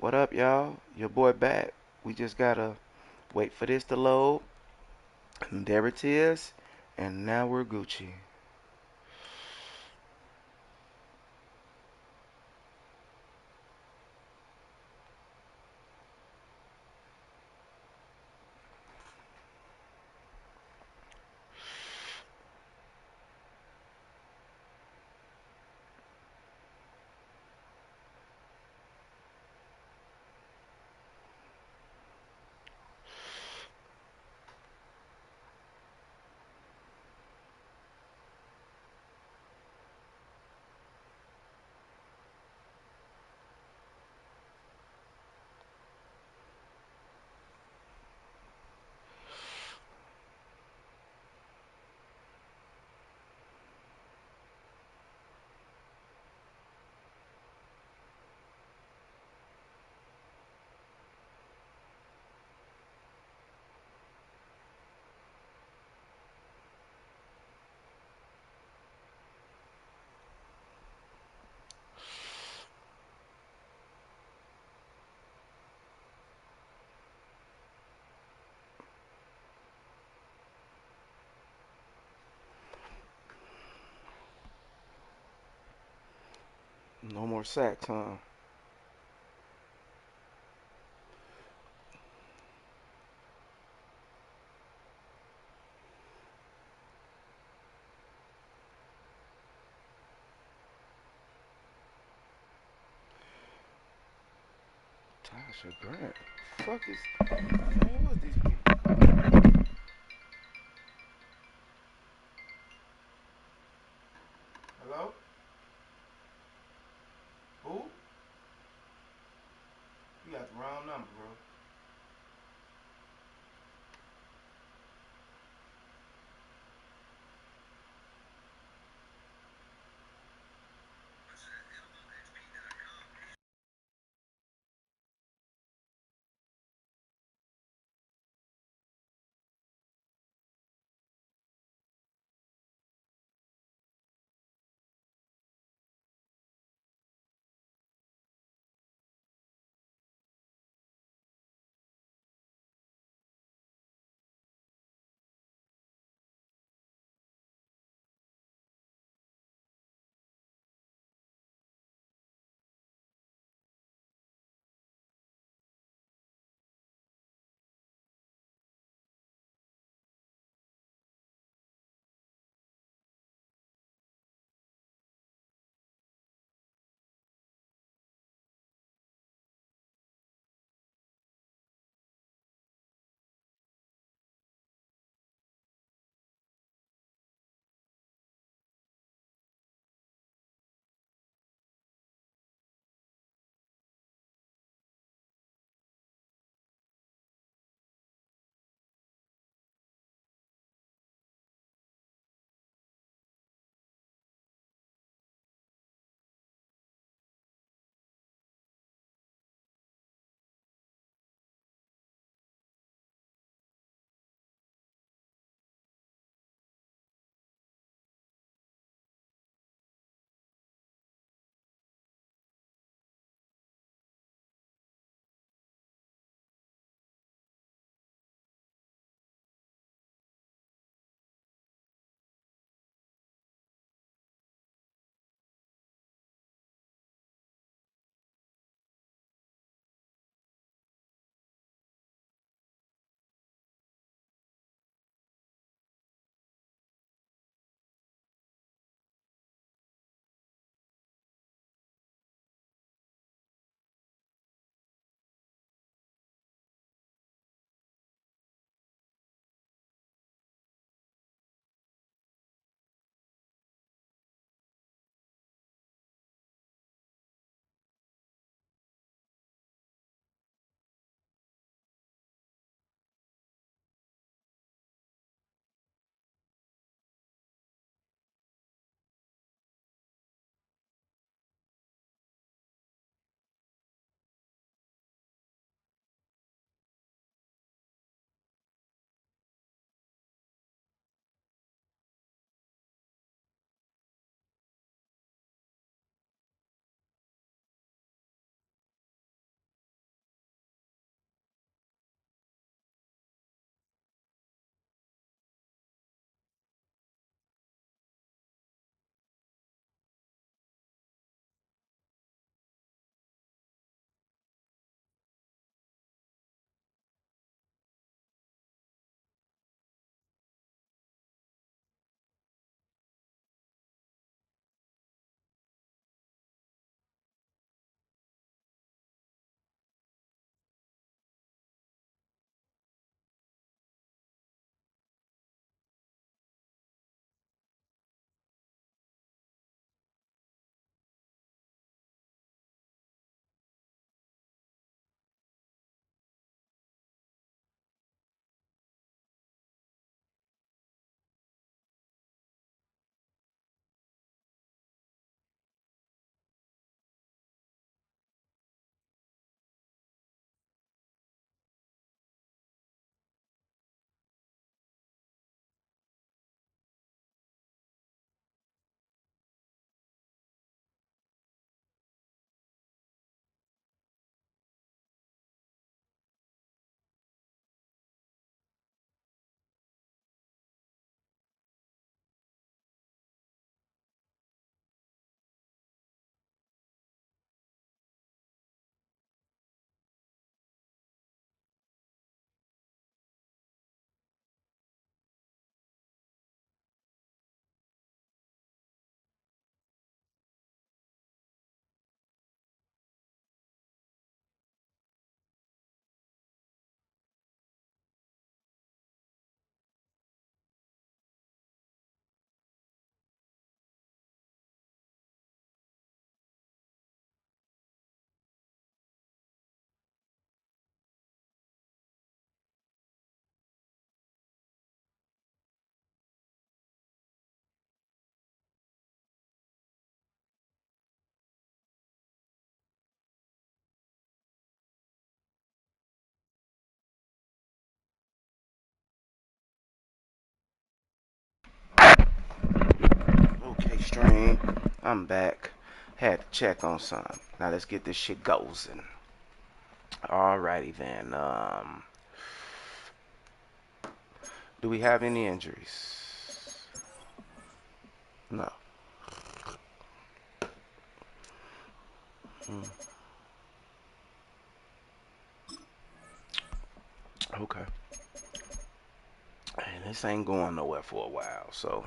What up, y'all? Your boy back. We just gotta wait for this to load. And there it is. And now we're Gucci. No more sacks, huh? Tasha Grant. Fuck is. Man, who is these people? Hello? Who? You got the wrong number, bro. stream. I'm back. Had to check on something. Now let's get this shit going. Alrighty then. Do we have any injuries? No. Hmm. Okay. And this ain't going nowhere for a while, so.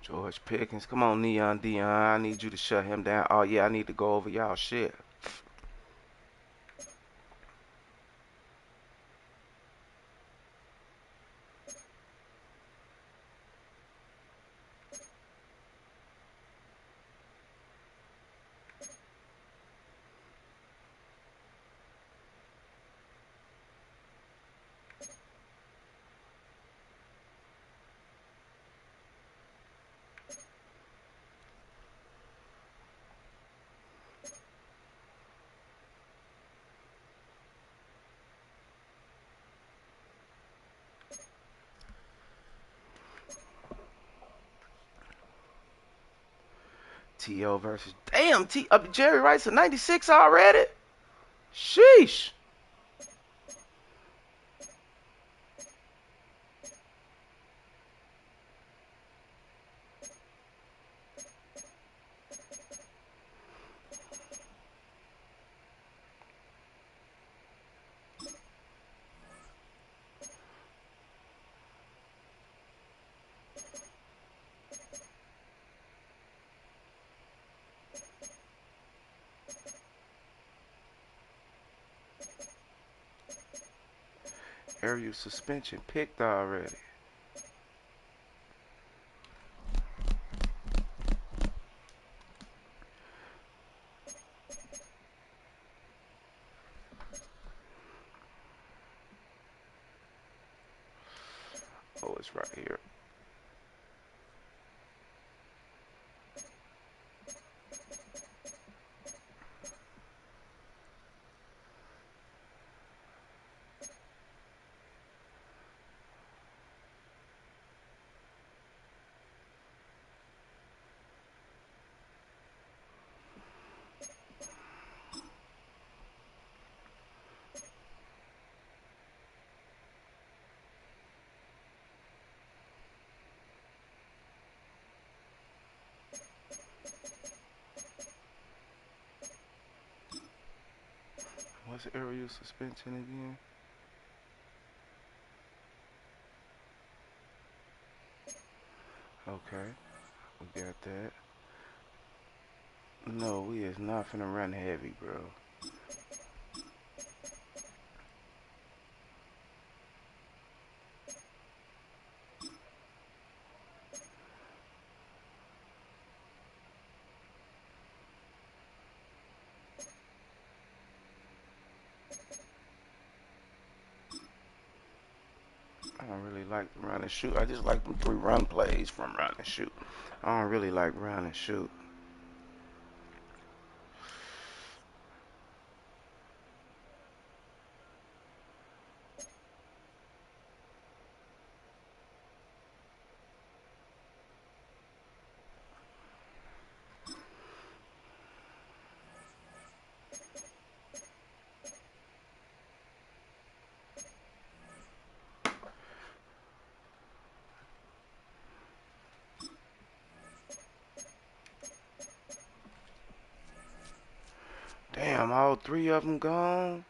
George Pickens. Come on, Neon Dion. I need you to shut him down. Oh, yeah, I need to go over y'all shit. T.O. versus. Damn, Jerry Rice at 96 already? Sheesh. Area suspension picked already. Oh, it's right here. What's area suspension again? Okay, we got that. No, we is not finna run heavy, bro. I don't really like the run and shoot. I just like them 3 run plays from run and shoot. I don't really like run and shoot. Damn, all 3 of them gone.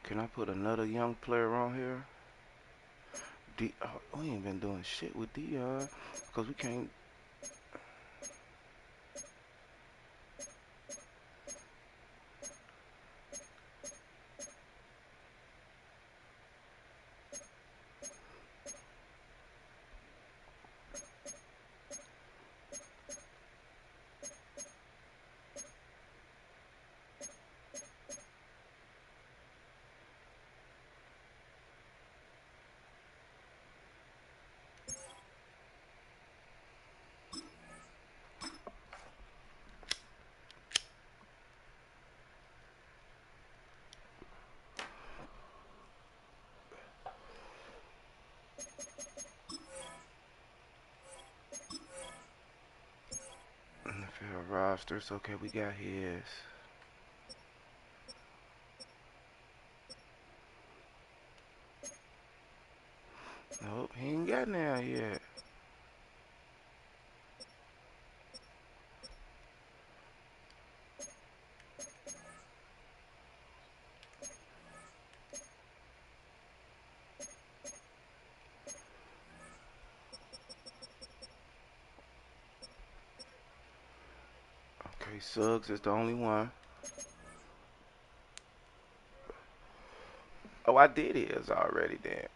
Can I put another young player on here? We ain't been doing shit with Dion because we can't. NFL rosters. Okay, we got his. Nope, he ain't got now yet. Okay, Suggs is the only one. Oh, I did his already then.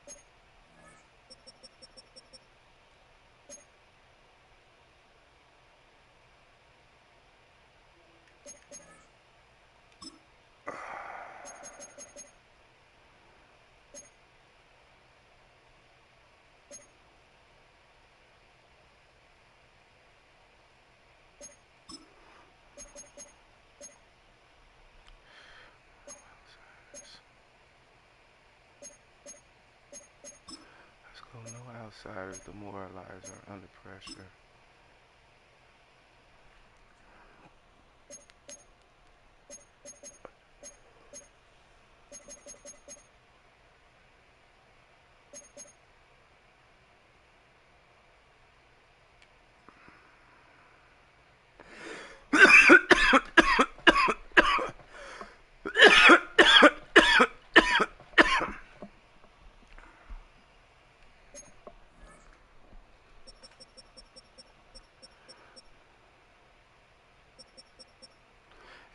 Let's go. No outsiders. Demoralizer under pressure.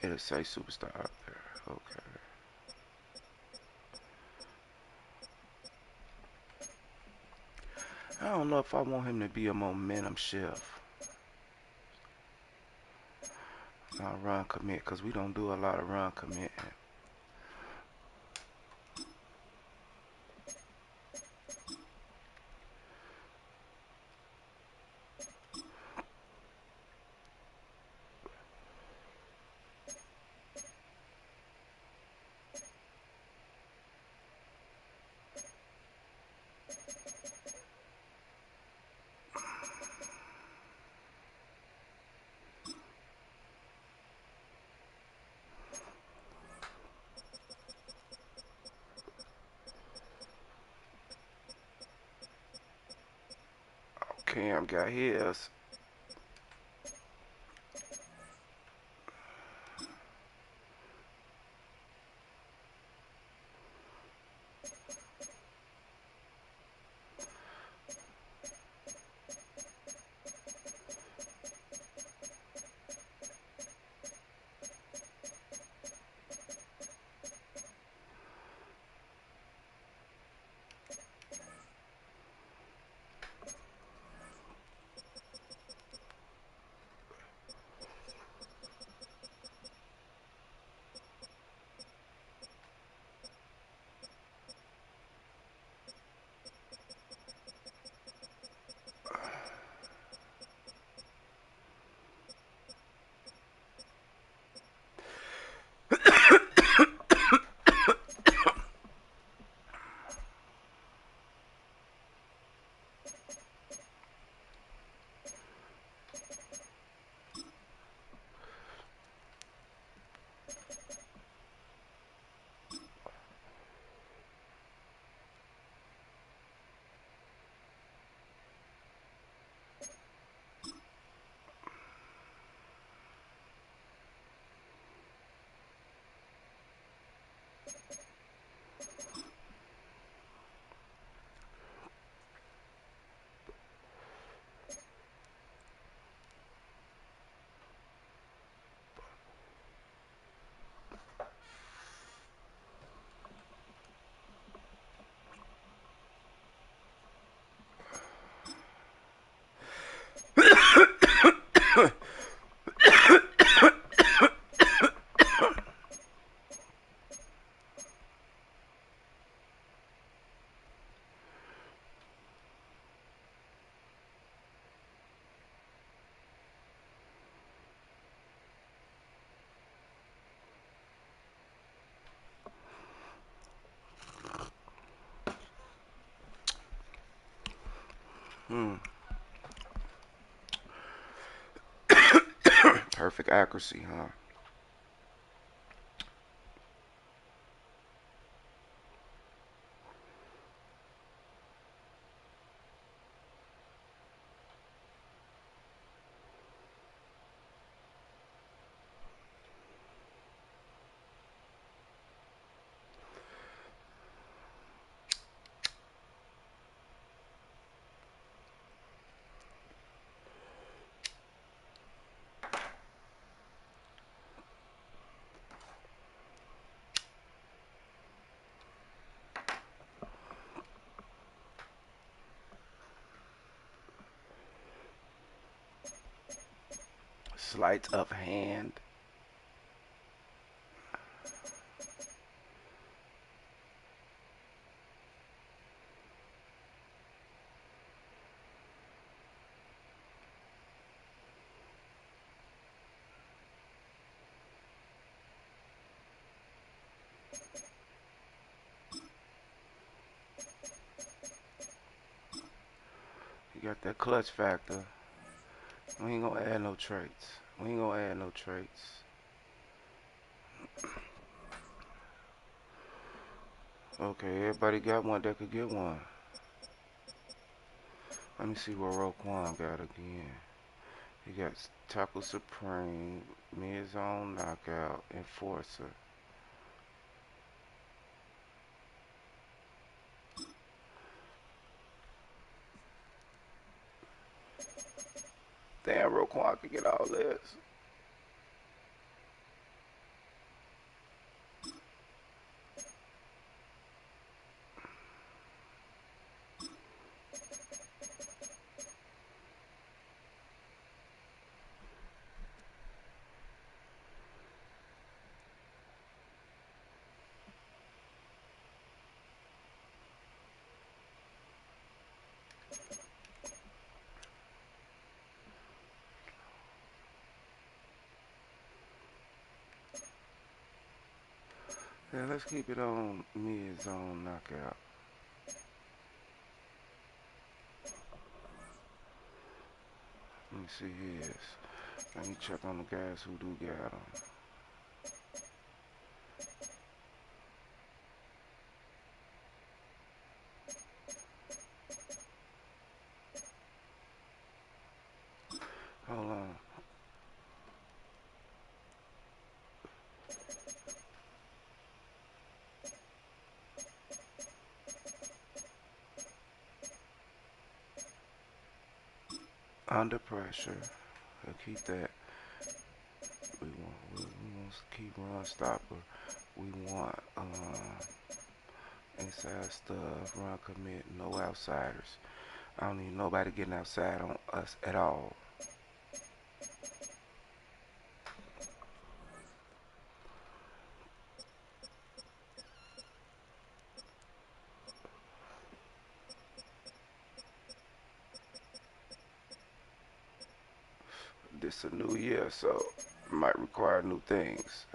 It'll say superstar up there. Okay. I don't know if I want him to be a momentum shift. Not run commit, because we don't do a lot of run commit. Cam got his. Hmm. Perfect accuracy, huh? Sleight of hand. You got that clutch factor. We ain't gonna add no traits. We ain't gonna add no traits. Okay, everybody got one that could get one. Let me see what Roquan got again. He got Tackle Supreme, Mid-Zone Knockout, Enforcer. Damn, Roquan could get all this. Yeah, let's keep it on Mid-Zone Knockout. Let me see his. Let me check on the guys who do got them. Hold on. Under pressure. We'll keep that. We want to keep run stopper. We want inside stuff, run commit, no outsiders. I don't need nobody getting outside on us at all. This a new year, so it might require new things.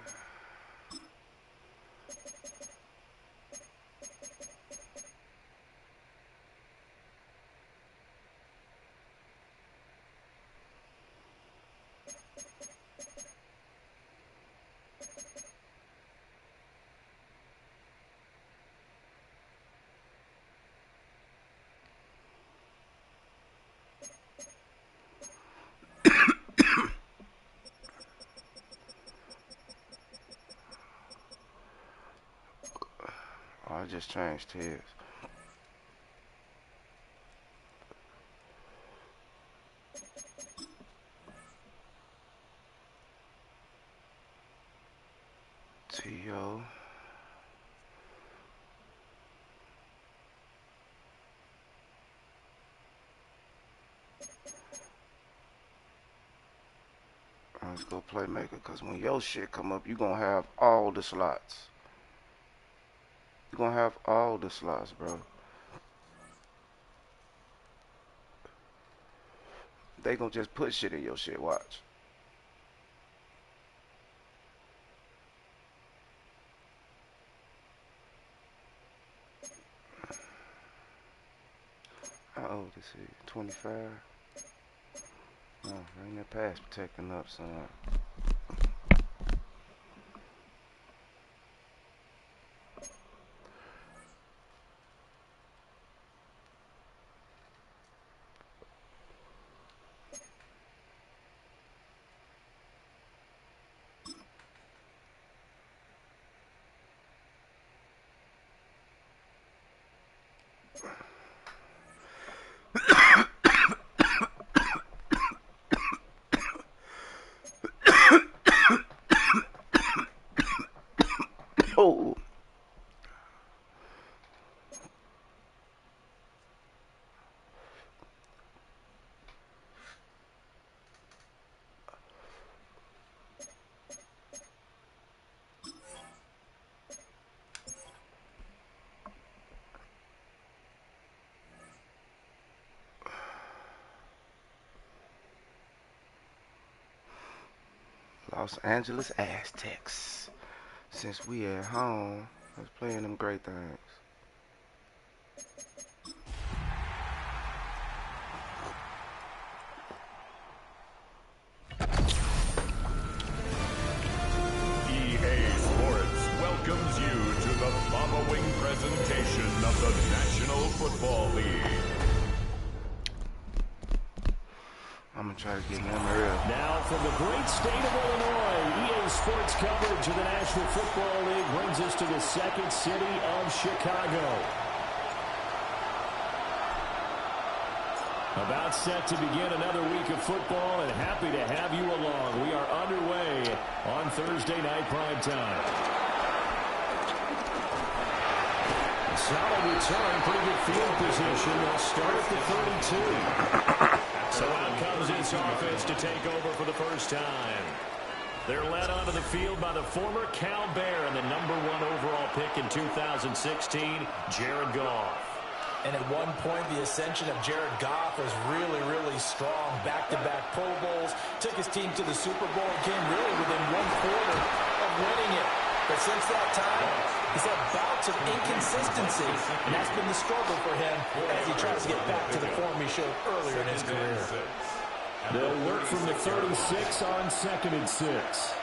Oh, I just changed his. T.O. Let's go playmaker, because when your shit come up, you going to have all the slots. You going to have all the slots, bro. They going to just put shit in your shit, watch. old is he? 25? Oh, bring that pass protecting up, son. Oh. Los Angeles Aztecs. Since we at home, let's play them great things. EA Sports welcomes you to the following presentation of the National Football League. I'm going to try to get him real. Now from the great state of Illinois, EA Sports coverage of the National Football League brings us to the second city of Chicago. About set to begin another week of football, and happy to have you along. We are underway on Thursday night prime time. A solid return, pretty good field position. They'll start at the 32. So out comes this offense to take over for the first time. They're led onto the field by the former Cal Bear and the #1 overall pick in 2016, Jared Goff. And at one point, the ascension of Jared Goff was really, really strong. Back-to-back Pro Bowls, took his team to the Super Bowl, and came really within 1/4 of winning it. But since that time, he's had bouts of inconsistency, and that's been the struggle for him as he tries to get back to the form he showed earlier in his career. They'll work from the 36 on 2nd and 6.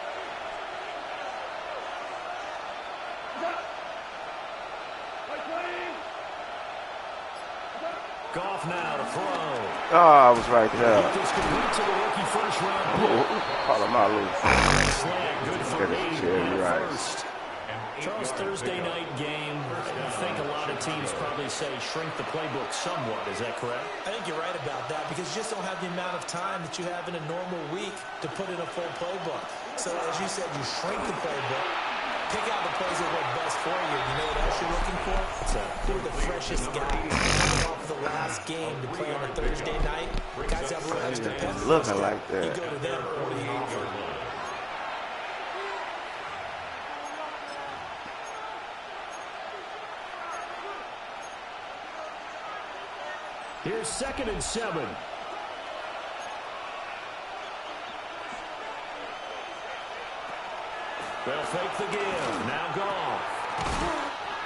Goff now to throw. Oh, I was right there. Get this complete to the rookie first-round pick. Palomalu. Slant, good for That is 8 Jerry and Rice. first. Charles, Thursday night game, I think a lot of teams probably say shrink the playbook somewhat. Is that correct? I think you're right about that because you just don't have the amount of time that you have in a normal week to put in a full playbook. So as you said, you shrink the playbook, pick out the plays that work best for you. You know what else you're looking for? Who are the freshest guys coming off the last game to play on a Thursday night? Guys have a little extra pep. Looking like You that. go to them early on. Here's 2nd and 7. They'll fake the give. Now Goff.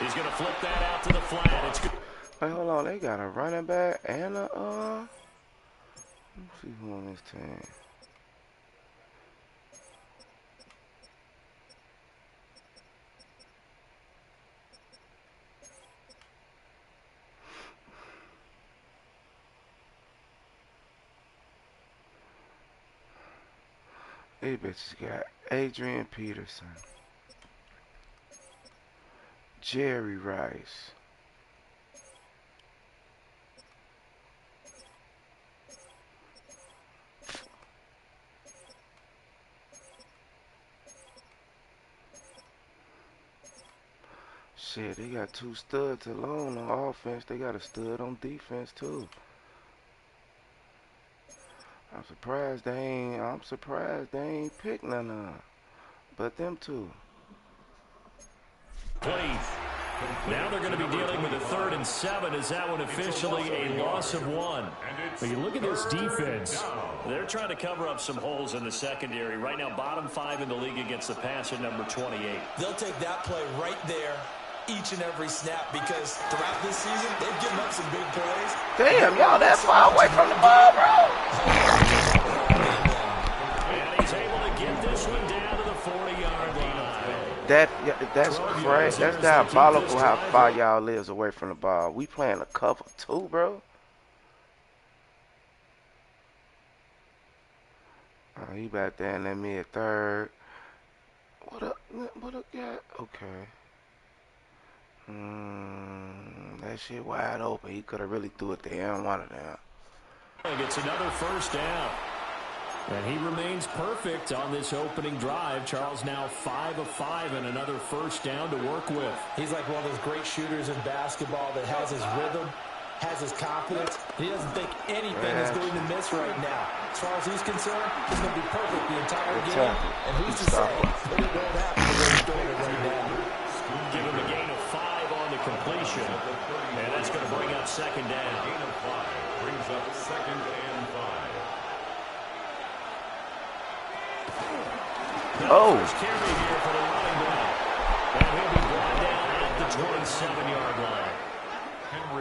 He's going to flip that out to the flat. It's good. Hey, hold on. They got a running back and a, let me see who on this team. These bitches got Adrian Peterson, Jerry Rice, shit, they got 2 studs alone on offense. They got a stud on defense too. I'm surprised they ain't picked none of them. But them two. Played. Now they're going to be dealing with a 3rd and 7. Is that one officially a loss of 1? But you look at this defense. They're trying to cover up some holes in the secondary. Right now, bottom 5 in the league against the pass at number 28. They'll take that play right there each and every snap because throughout this season, they've given up some big plays. Damn, y'all that far away from the ball, bro. And he's able to get this one down to the 40-yard line. That's crazy. That's diabolical how far y'all lives away from the ball. We playing a cover too, bro. Oh, he back there in that mid third. What up, guy? Okay. That shit wide open. He could have really threw it there and one of them. It's another first down. And he remains perfect on this opening drive. Charles now 5 of 5 and another first down to work with. He's like one of those great shooters in basketball that has his rhythm, has his confidence. He doesn't think anything is going to miss right now. As far as he's concerned, he's going to be perfect the entire game. And who's to say that it won't happen the way he's doing it right now. Give him a gain of 5 on the completion. And that's going to bring up second down. Gain of 5 brings up 2nd and 5. Oh. First carry here for the running back. And he'll be brought down at the 27-yard line.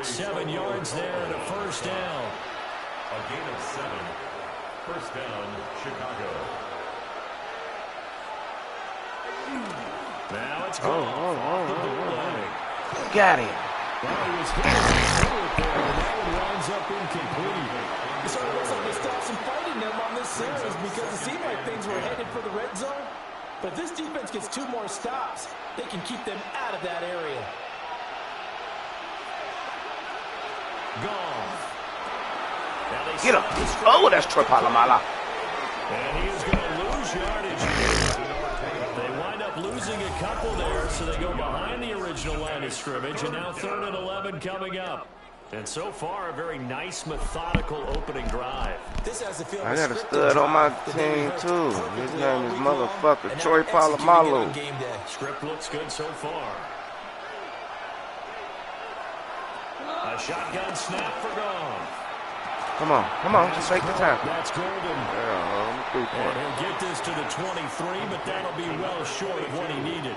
7 yards there and a first down. A gain of 7. First down, Chicago. Now it's going off the bootleg. Got him. Well, he was hitting it there, and that one winds up incomplete. It sort of looks like they stopped some fighting them on this series because it seemed like things were headed for the red zone. But if this defense gets 2 more stops, they can keep them out of that area. Gone. Now they Get him. Oh, that's Troy Polamalu. And he is going to lose yardage here. They wind up losing a couple there, so they go behind the original line of scrimmage, and now 3rd and 11 coming up. And so far, a very nice, methodical opening drive. This has the feel I got a stud on my team, too. His name is motherfucker Troy Polamalu. Script looks good so far. A shotgun snap for Gone. Come on, just take the tackle. That's Golden. Yeah, And he'll get this to the 23, but that'll be well short of what he needed.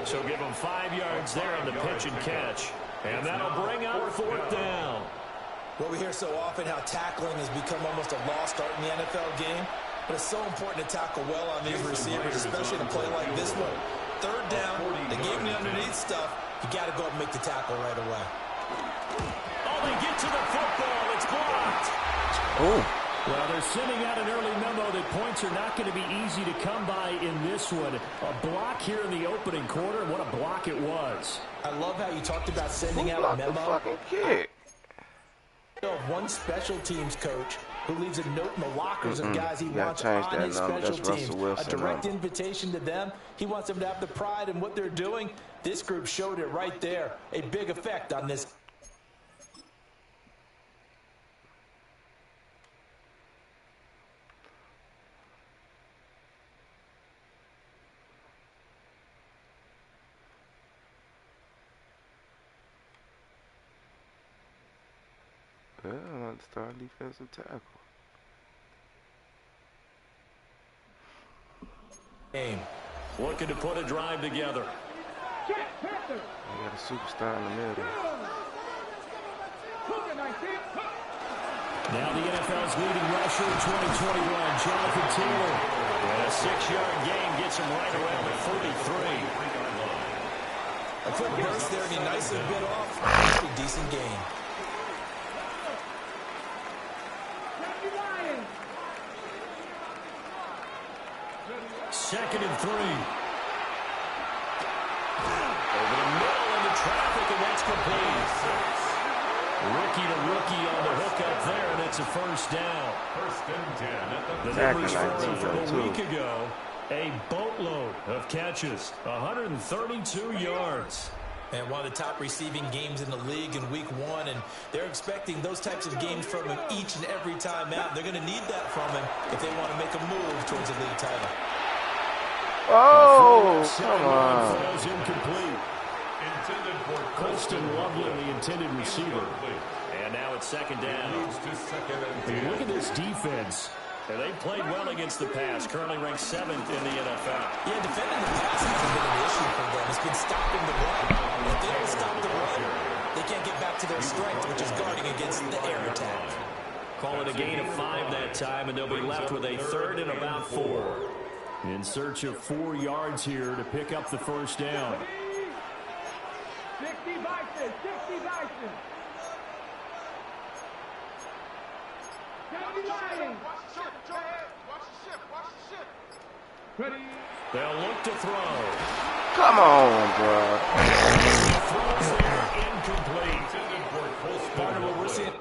So give him 5 yards there on the pitch and catch. And that'll bring up 4th down. Well, we hear so often how tackling has become almost a lost art in the NFL game. But it's so important to tackle well on these receivers, especially in a play like this one. 3rd down, they gave him the underneath stuff. You got to go up and make the tackle right away. Oh, they get to the football. It's blocked. Oh. Well, they're sending out an early memo that points are not going to be easy to come by in this one. A block here in the opening quarter, and what a block it was. I love how you talked about sending out a memo. The fucking kid. One special teams coach who leaves a note in the lockers of guys he wants change on that his number. special That's teams. Russell Wilson A direct number. invitation to them. He wants them to have the pride in what they're doing. This group showed it right there. A big effect on this. Yeah, I want to start defensive tackle. Game. Looking to put a drive together. We got a superstar in the middle. Now the NFL's leading rusher in 2021, Jonathan Taylor. And a 6-yard gain gets him right around the 33. A quick burst there, and he nicely bit off. Pretty decent gain. Second and 3. Over the middle into traffic, and that's complete. Rookie to rookie on the hook up there, and it's a first down. 1st and 10. The numbers from a week ago, a boatload of catches, 132 yards. And one of the top receiving games in the league in week 1, and they're expecting those types of games from him each and every time out. They're going to need that from him if they want to make a move towards a league title. Oh, come on. Falls incomplete. Intended for Colston Loveland, the intended receiver. And now it's second down. moves to 2nd and 10. Look at this defense. And they've played well against the pass, currently ranked 7th in the NFL. Yeah, defending the pass hasn't been an issue for them. It's been stopping the run. If they don't stop the run, they can't get back to their strength, which is guarding against the air attack. Call it a gain of 5 that time, and they'll be left with a 3rd and about 4. In search of 4 yards here to pick up the first down. 60 Bison, 60 Bison. They'll look to throw. Come on, bro. Throws there, incomplete. Part of what we're seeing.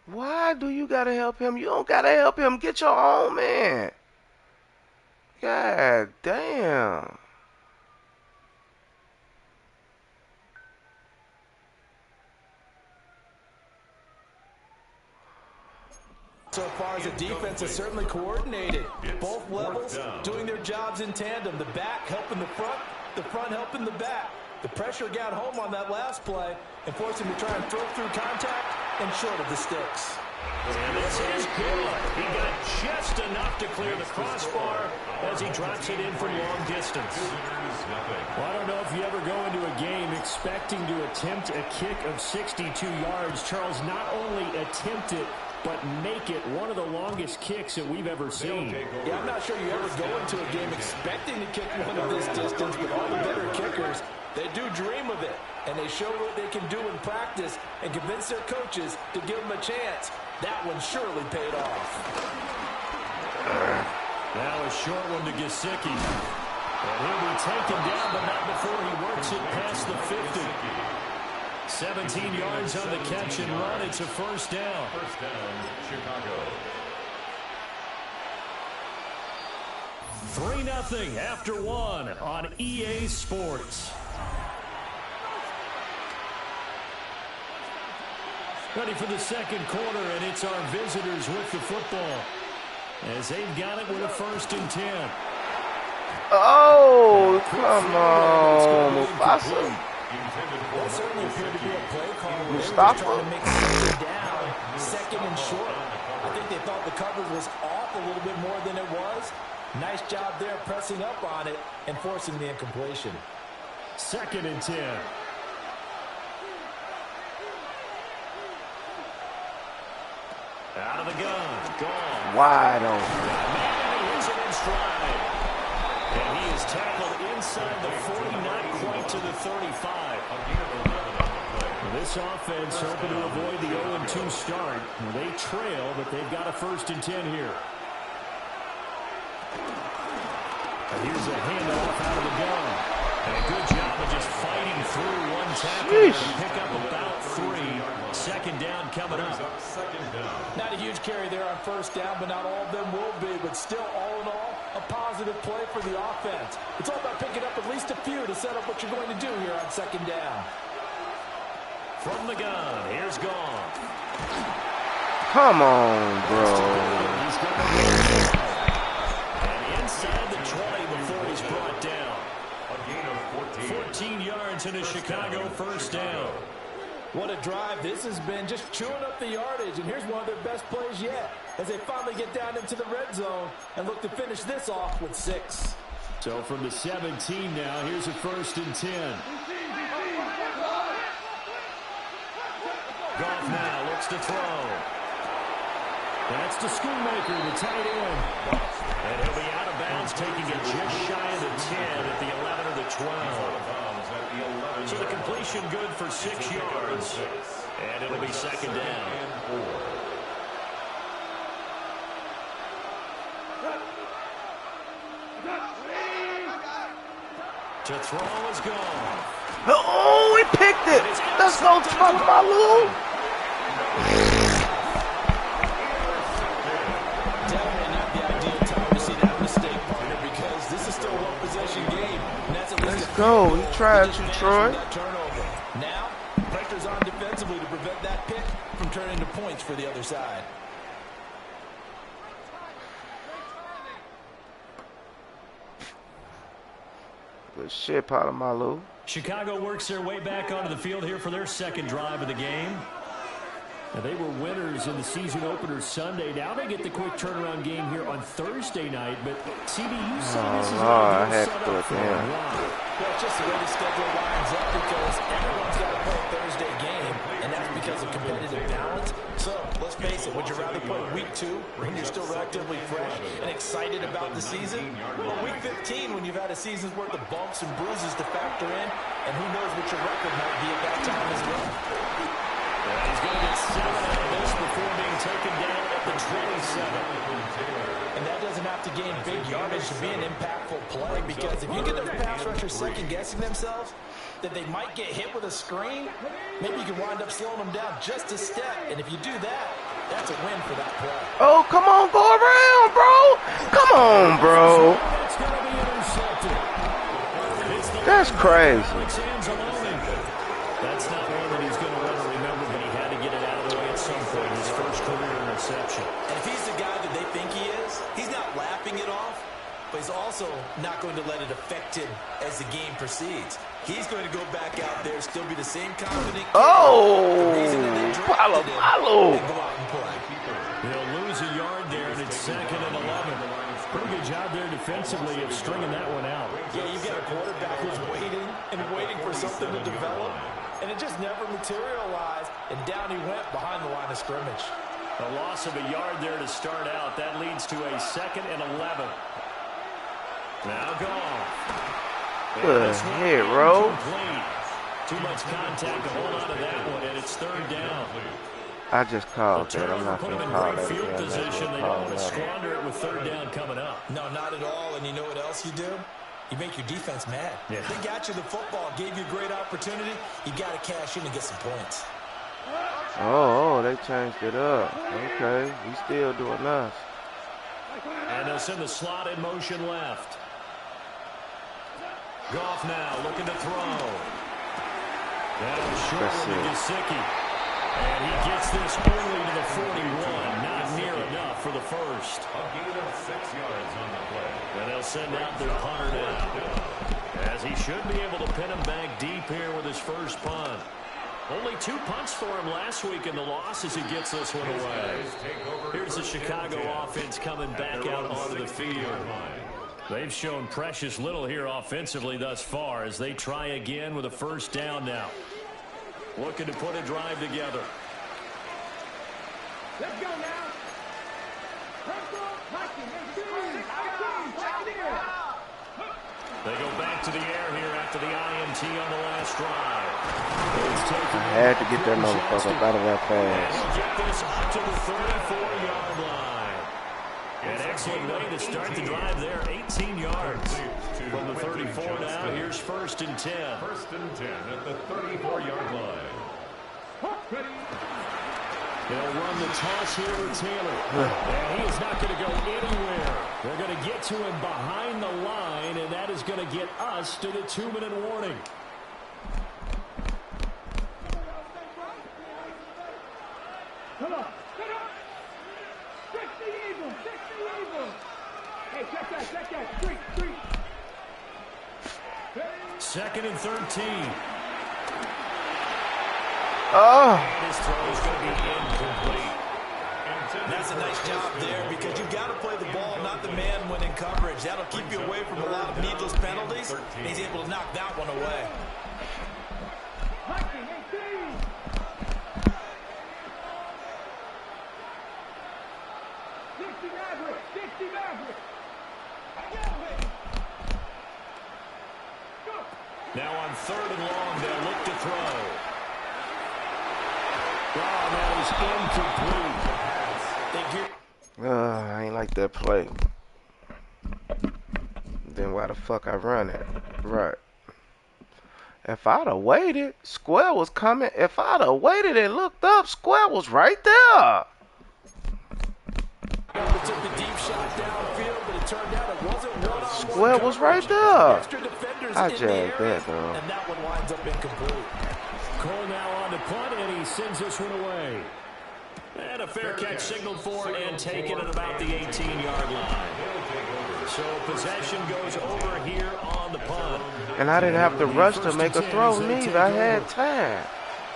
Why do you gotta help him? You don't gotta help him. Get your own man. God damn. So far as the defense is certainly coordinated. Both levels doing their jobs in tandem. The back helping the front helping the back. The pressure got home on that last play and forced him to try and throw through contact and short of the sticks. And this is good. He got just enough to clear the crossbar as he drops it in from long distance. Well, I don't know if you ever go into a game expecting to attempt a kick of 62 yards. Charles, not only attempt it, but make it one of the longest kicks that we've ever seen. Yeah, I'm not sure you ever go into a game expecting to kick one of this distance, but all the better kickers, they do dream of it, and they show what they can do in practice and convince their coaches to give them a chance. That one surely paid off. Now a short one to Gesicki. And he'll be taken down, but not before he works it past the 50. 17 yards on the catch and run. It's a first down. First down, Chicago. 3-0 after 1 on EA Sports. Ready for the second quarter, and it's our visitors with the football as they've got it with a 1st and 10. Oh, come on, Mufasa. That certainly appeared to be a play call where they were just Mustafa? trying to make something down, 2nd and short. I think they thought the coverage was off a little bit more than it was. Nice job there pressing up on it and forcing the incompletion. 2nd and 10. Out of the gun. Gone. Wide open. Madden hits it in stride. And he is tackled inside the 40, not quite to the 35. This offense hoping to avoid the 0-2 start. They trail, but they've got a 1st and 10 here. And here's a handoff out of the gun. And a good job of just fighting through one tackle and pick up about 3. 2nd down coming up. Not a huge carry there on 1st down, but not all of them will be. But still, all in all, a positive play for the offense. It's all about picking up at least a few to set up what you're going to do here on 2nd down. From the gun, here's Gone. Come on, bro. He's going to and inside the 20 before he's brought down. A gain of 14 yards in a Chicago 1st down. What a drive this has been, just chewing up the yardage. And here's one of their best plays yet as they finally get down into the red zone and look to finish this off with 6. So from the 17 now, here's a 1st and 10. Goff now looks to throw. That's to Schoonmaker, the tight end. And he'll be out of bounds, taking it just shy of the 10 at the 11 or the 12. So the completion good for 6 yards. And it'll be 2nd down. To throw is gone. Oh, he picked it. Let's go, Tagovailoa. Definitely not the ideal time to see that mistake, partner, because this is still a one-possession game. And that's at least Let's go. He tried to, Troy. that turnover. Now, pressure's on defensively to prevent that pick from turning into points for the other side. Good shit, Polamalu. Chicago works their way back onto the field here for their second drive of the game. Now, they were winners in the season opener Sunday. Now they get the quick turnaround game here on Thursday night. But, CB, you say this is an ideal setup for them. Well, it's just the way the schedule lines up because everyone's got to play a Thursday game, and that's because of competitive balance. So, let's face it, would you rather play week 2 when you're still relatively fresh and excited about the season? Or week 15 when you've had a season's worth of bumps and bruises to factor in, and who knows what your record might be at that time as well? He's going to get 7 out of this before being taken down at the 27. And that doesn't have to gain big yardage to be an impactful play, because if you get those pass rushers second-guessing themselves that they might get hit with a screen, maybe you can wind up slowing them down just a step. And if you do that, that's a win for that play. Oh, come on, go around, bro. Come on, bro. That's going to be intercepted. That's crazy. That's not one that he's going to want to remember, but he had to get it out of the way at some point in his first career interception. And if he's the guy that they think he is, he's not laughing it off, but he's also not going to let it affect him as the game proceeds. He's going to go back out there, still be the same confident kid. Oh, Palo. Palo. Go out and play. They'll lose a yard there, and it's 2nd and 11. Pretty good job there defensively of stringing that one out. Yeah, you've got a quarterback who's waiting for something to develop, and it just never materialized, and down he went behind the line of scrimmage. A loss of a yard there to start out. That leads to a 2nd and 11. Now gone. Good hit, bro. Too much contact to hold on to that one, and it's 3rd down. I just called that. I'm not Put going them to in call great that field again. position. They don't want to squander it with 3rd down coming up. No, not at all, and you know what else you do? You make your defense mad. Yeah. They got you the football, gave you a great opportunity. You got to cash in and get some points. Oh, they changed it up. Okay, we still doing us. And they'll send the slot in motion left. Goff now looking to throw. Down short to Gesicki. And he gets this only to the 41. Not near enough for the first. A gain of 6 yards on the play. And they'll send out their punter now, as he should be able to pin him back deep here with his first punt. Only 2 punts for him last week in the loss as he gets this one away. Here's the Chicago offense coming back out onto the field. They've shown precious little here offensively thus far as they try again with a 1st down now. Looking to put a drive together. Let's go now. They go back to the air here after the INT on the last drive. I had to get that motherfucker up out of that pass. Get this up to the 34-yard line. An excellent way to start the drive there. 18 yards from the 34 now. Here's 1st and 10. 1st and 10 at the 34-yard line. They'll run the toss here with Taylor. And he is not going to go anywhere. They're going to get to him behind the line, and that is going to get us to the 2-minute warning. Come on. 60 Eagles. Hey, check that. Street. 2nd and 13. Oh. His throw is going to be incomplete. That's a nice job there, because you've got to play the ball, not the man when in coverage. That'll keep you away from a lot of needless penalties. And he's able to knock that one away. Now on 3rd and long, they'll look to throw. Oh, that is incomplete. I ain't like that play. Then why the fuck I run it? Right. If I'd have waited, Square was coming. If I'd have waited and looked up, Square was right there. Took the deep shot downfield, but it turned out it wasn't one-on-one. Square was right there. Extra defenders I in the jagged area, that, though. and that one winds up incomplete. Cole now on the punt, and he sends this one away. And a fair catch signaled for and taken at about the 18-yard line. So possession goes over here on the punt. And I didn't have to rush to make a throw neither. I had time.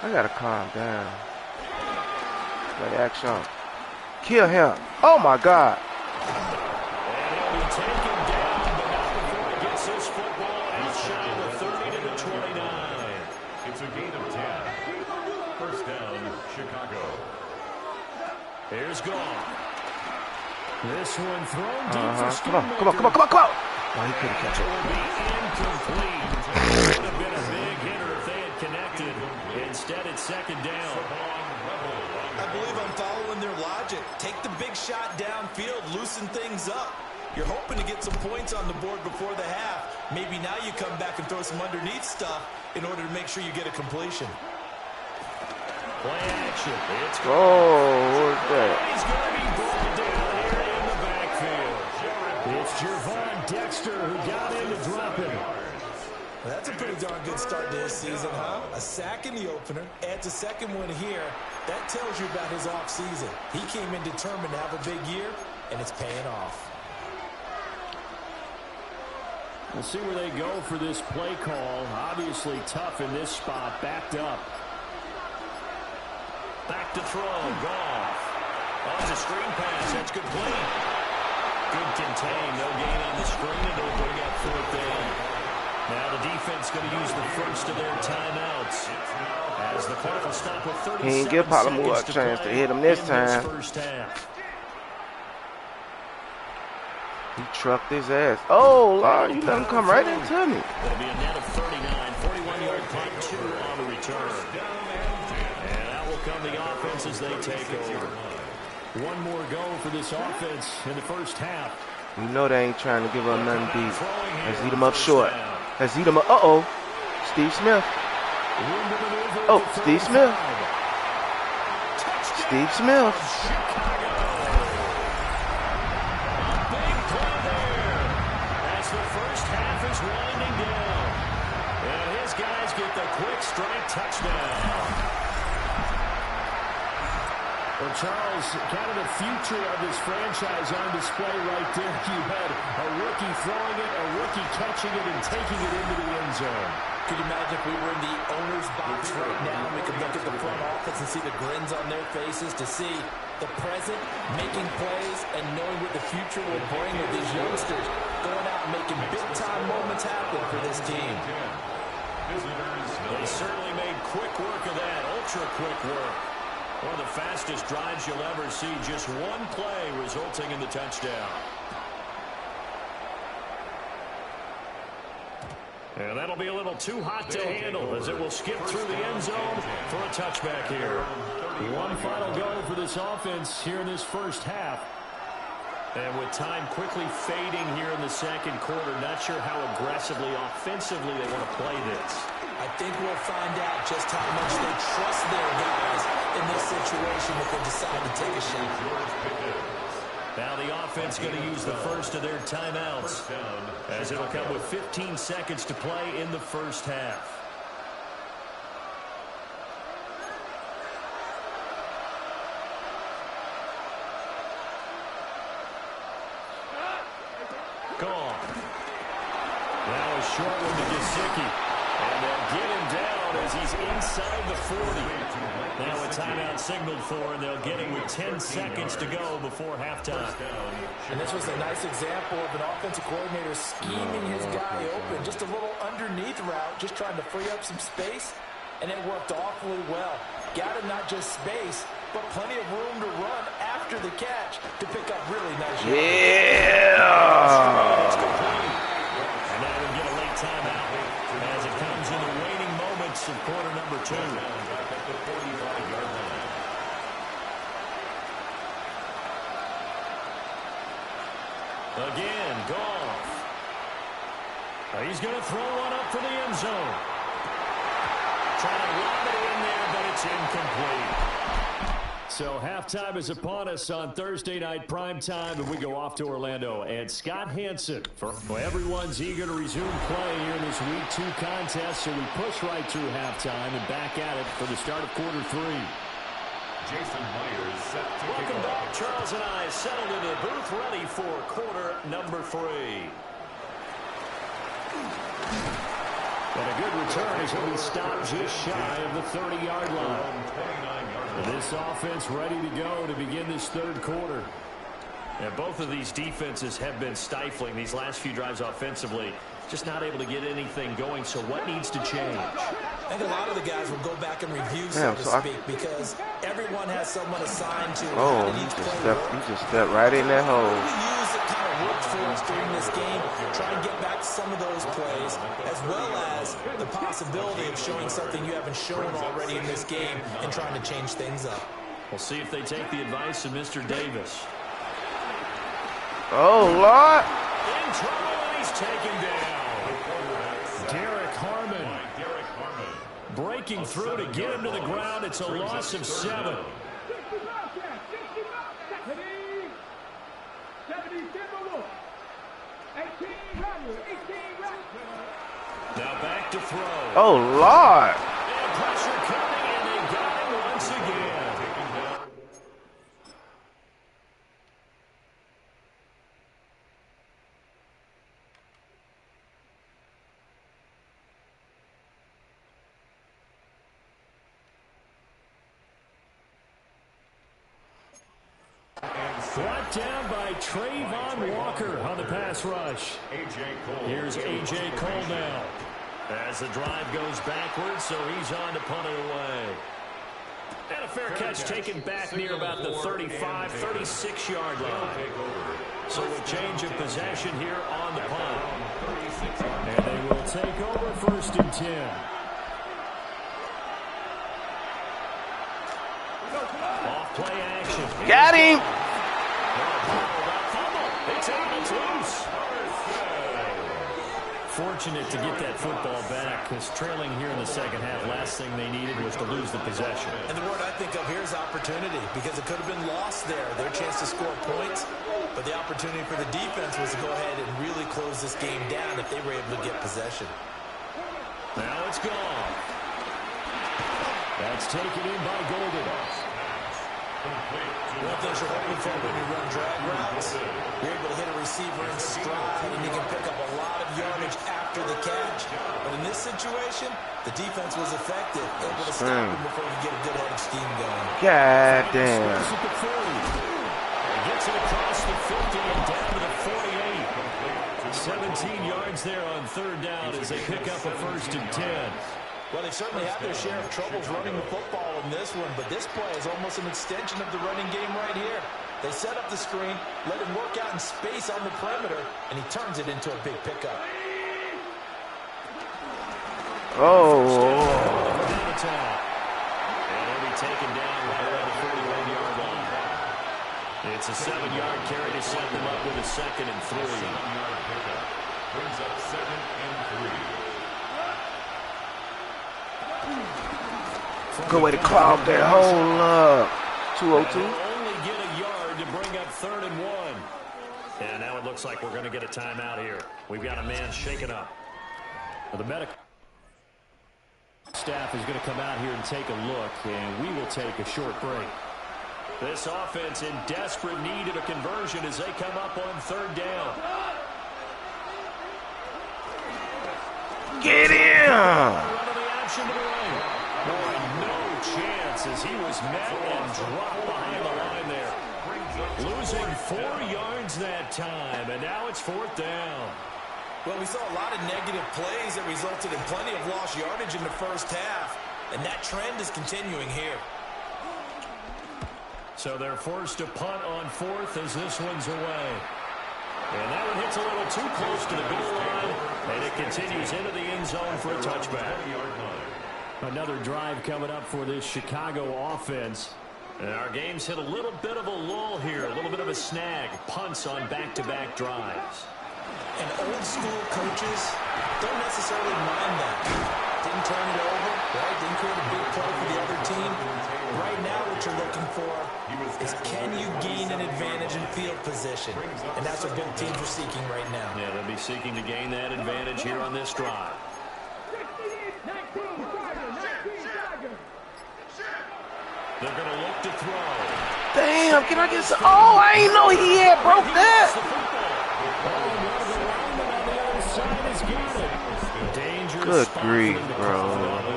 I gotta calm down. Play action. Kill him. Oh my God. And he'll be taken down, but not before he gets this football outside the 30 to the 29. It's a gain of 10. First down, Chicago. Here's Goff. This one thrown deep for Come on, come on, come on, come on, come on. Oh, he couldn't catch It it. will be incomplete. It would have been a big hitter if they had connected. Instead, it's second down. I believe I'm following their logic. Take the big shot downfield, loosen things up. You're hoping to get some points on the board before the half. Maybe now you come back and throw some underneath stuff in order to make sure you get a completion. Play action. It's what's that? He's going to be brought down here in the backfield. It's Gervon Dexter who got in to drop him. Well, that's a pretty darn good start to this season, huh? A sack in the opener, adds a second one here. That tells you about his offseason. He came in determined to have a big year, and it's paying off. We'll see where they go for this play call. Obviously tough in this spot, backed up. Back to throw, Goff. Oh, it's a screen pass, that's good play. Good contain, no gain on the screen, and they'll bring up fourth down. Now the defense going to use the first of their timeouts. As the clock will stop with 37 He didn't give Palomar a chance to hit him this time. First half. He trucked his ass. Oh, Lord, you let him come right into me. It'll be a net of 39, 41-yard punt, 2 on the return. And that will come the offense as they take over. One more go for this offense in the first half. You know they ain't trying to give up nothing deep. Let's eat him up short. Let's eat him up. Uh-oh. Steve Smith. Oh, Steve Smith. Steve Smith. Big play there as the first half is winding down. And his guys get the quick strike touchdown. Well, Charles, kind of the future of this franchise on display right there. You had a rookie throwing it, a rookie catching it, and taking it into the end zone. Could you imagine if we were in the owner's box right now and we could look at the front office and see the grins on their faces, to see the present making plays and knowing what the future will bring with these youngsters going out and making big-time moments happen for this team. They certainly made quick work of that, ultra-quick work. One of the fastest drives you'll ever see. Just one play resulting in the touchdown. And that'll be a little too hot to handle as it will skip through the end zone for a touchback here. One final go for this offense here in this first half. And with time quickly fading here in the second quarter, not sure how aggressively, offensively they want to play this. I think we'll find out just how much they trust their guys in this situation if they decide to take a shot. Now the offense going to use the first of their timeouts as it'll come with 15 seconds to play in the first half. Gone. Now a short one to Gesicki. And they'll get him down as he's inside the 40. Now a timeout signaled for, and they'll get him with 10 seconds to go before halftime. And this was a nice example of an offensive coordinator scheming his guy open. Just a little underneath route, just trying to free up some space, and it worked awfully well. Got him not just space, but plenty of room to run after the catch to pick up really nice yards. Yeah! And now we'll get a late timeout as it comes in the waning moments of quarter number 2. Again, Goff. He's going to throw one up for the end zone. Trying to lob it in there, but it's incomplete. So halftime is upon us on Thursday night primetime, and we go off to Orlando. And Scott Hansen, everyone's eager to resume play here in this Week 2 contest, so we push right through halftime and back at it for the start of quarter 3. Jason Myers set to kick Welcome back. off. Charles and I settled into the booth, ready for quarter number 3. And a good return as he'll be stopped just shy of the 30-yard line. This offense ready to go to begin this third quarter. And both of these defenses have been stifling these last few drives offensively. Just not able to get anything going. So what needs to change? I think a lot of the guys will go back and review, so to speak, because everyone has someone assigned to how did each play work. You just stepped right in that hole. We use that kind of worked for us during this game, try and get back to some of those plays, as well as the possibility of showing something you haven't shown already in this game and trying to change things up. We'll see if they take the advice of Mr. Davis. Oh, Lord. In trouble, and he's taken down. Derek Harmon breaking through to get him to the ground. It's a loss of 7. Now back to throw. Oh, Lord. And pressure coming, and they got him once again. Brought down by Trayvon Walker on the pass rush. Here's A.J. Cole now. As the drive goes backwards, so he's on to punt it away. And a fair catch taken back near about the 35, 36-yard line. So a change of possession here on the punt. And they will take over 1st and 10. Off play action. Got him. It's out, it's loose. Fortunate to get that football back, because trailing here in the second half, last thing they needed was to lose the possession. And the word I think of here is opportunity, because it could have been lost there, their chance to score points. But the opportunity for the defense was to go ahead and really close this game down if they were able to get possession. Now it's gone. That's taken in by Golden. One thing you're hoping for when you run drag routes, you're able to hit a receiver in stride, and you can pick up a lot of yardage after the catch. But in this situation, the defense was effective, able to stop him before you get a good headed scheme going. God damn. Gets it across the 50 and down to the 48. 17 yards there on 3rd down as they pick up a 1st and 10. Well, they certainly had their share of troubles running the football in this one, but this play is almost an extension of the running game right here. They set up the screen, let him work out in space on the perimeter, and he turns it into a big pickup. Oh. And he'll be taken down right around the 41-yard line. It's a 7-yard carry to set them up with a 2nd and 3. 7-yard pickup brings up 2nd and 3. Good way to clog that hole up. 202. Only get a yard to bring up 3rd and 1. And now it looks like we're going to get a timeout here. We've got a man shaken up. The medical staff is going to come out here and take a look, and we will take a short break. This offense in desperate need of a conversion as they come up on 3rd down. Get him. Run of the option to the right. Boy, no chance as he was met and dropped behind the line there. Losing 4 yards that time, and now it's 4th down. Well, we saw a lot of negative plays that resulted in plenty of lost yardage in the first half, and that trend is continuing here. So they're forced to punt on 4th as this one's away. And that one hits a little too close to the goal line, and it continues into the end zone for a touchback. Another drive coming up for this Chicago offense. And our game's hit a little bit of a lull here, a little bit of a snag. Punts on back-to-back drives. And old school coaches don't necessarily mind that. Didn't turn it over, right? Didn't create a big play for the other team. Right now what you're looking for is can you gain an advantage in field position? And that's what both teams are seeking right now. Yeah, they'll be seeking to gain that advantage here on this drive. They're going to look to throw. Damn, can I get some? Oh, I ain't know he had broke that. Good grief, bro.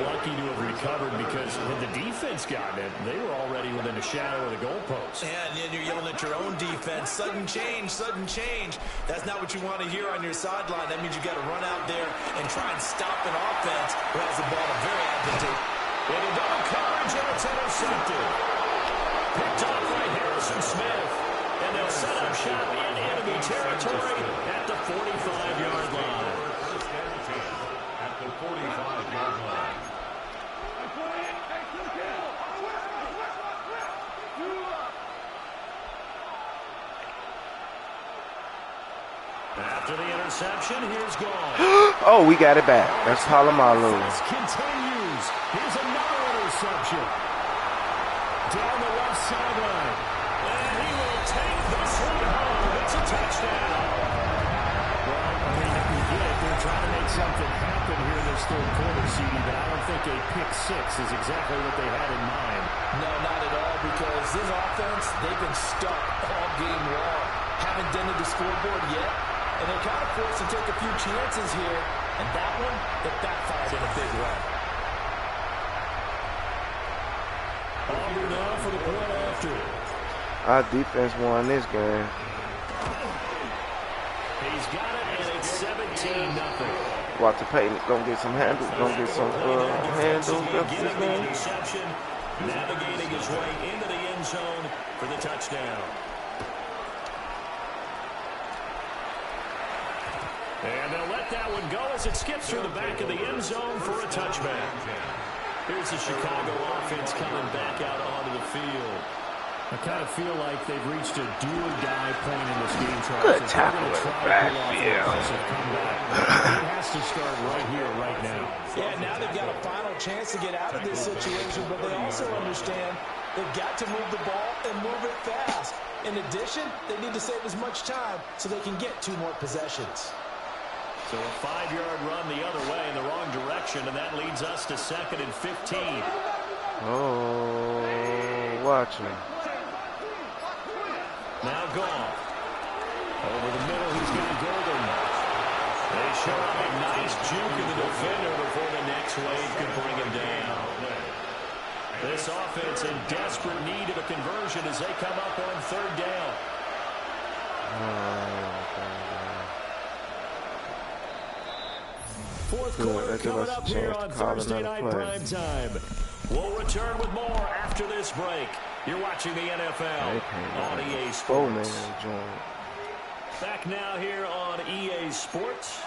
Lucky to have recovered because had the defense gotten it, they were already within a shadow of the goalpost. And then you're yelling at your own defense. Sudden change, sudden change. That's not what you want to hear on your sideline. That means you got to run out there and try and stop an offense who has the ball very advantageous. Into double coverage, and it's intercepted. Picked off by Harrison Smith. And they'll set up shop in enemy territory at the 45-yard line. At the 45-yard line. After the interception, here's gone. Oh, we got it back. That's Palomalu. This continues. Here's another interception. Down the left sideline. And he will take this one home. It's a touchdown. Well, I mean, I get it. They're trying to make something happen here in this third quarter, CD, but I don't think a pick six is exactly what they had in mind. No, not at all, because this offense, they've been stuck all game long. Haven't dented the scoreboard yet, and they're kind of forced to take a few chances here, and that one, it backfired in a big way. Auburn now for the point after. Our defense won this game. He's got it, and it's 17-0. Walter Payton gonna get some handles. Gonna get some handles. That's his name. Interception, navigating his way into the end zone for the touchdown. And they'll let that one go as it skips through the back of the end zone for a touchback. Here's the Chicago offense coming back out onto the field. I kind of feel like they've reached a do-or-die point in this game, Charles. Good tackle in the backfield. He has to start right here, right now. Yeah, now they've got a final chance to get out of this situation, but they also understand they've got to move the ball and move it fast. In addition, they need to save as much time so they can get 2 more possessions. So a 5-yard run the other way in the wrong direction, and that leads us to 2nd and 15. Oh, watch him. Now gone. Over the middle, he's got Golden. They show up a nice juke in the defender before the next wave could bring him down. This offense in desperate need of a conversion as they come up on 3rd down. Fourth quarter coming up here on Thursday night prime time. We'll return with more after this break. You're watching the NFL on EA Sports. Back now here on EA Sports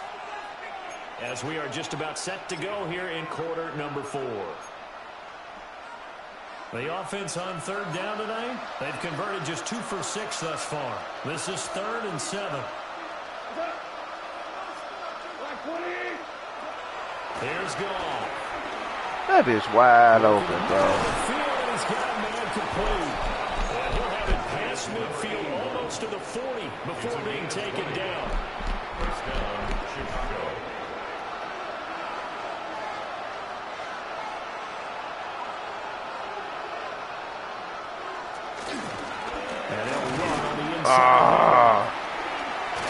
as we are just about set to go here in quarter number 4. The offense on 3rd down tonight, they've converted just 2 for 6 thus far. This is 3rd and 7. Here's Goff. That is wide open, bro. He's got a man complete. And he'll have it past midfield almost to the 40 before being taken down. First down, Chicago. And they'll run on the inside.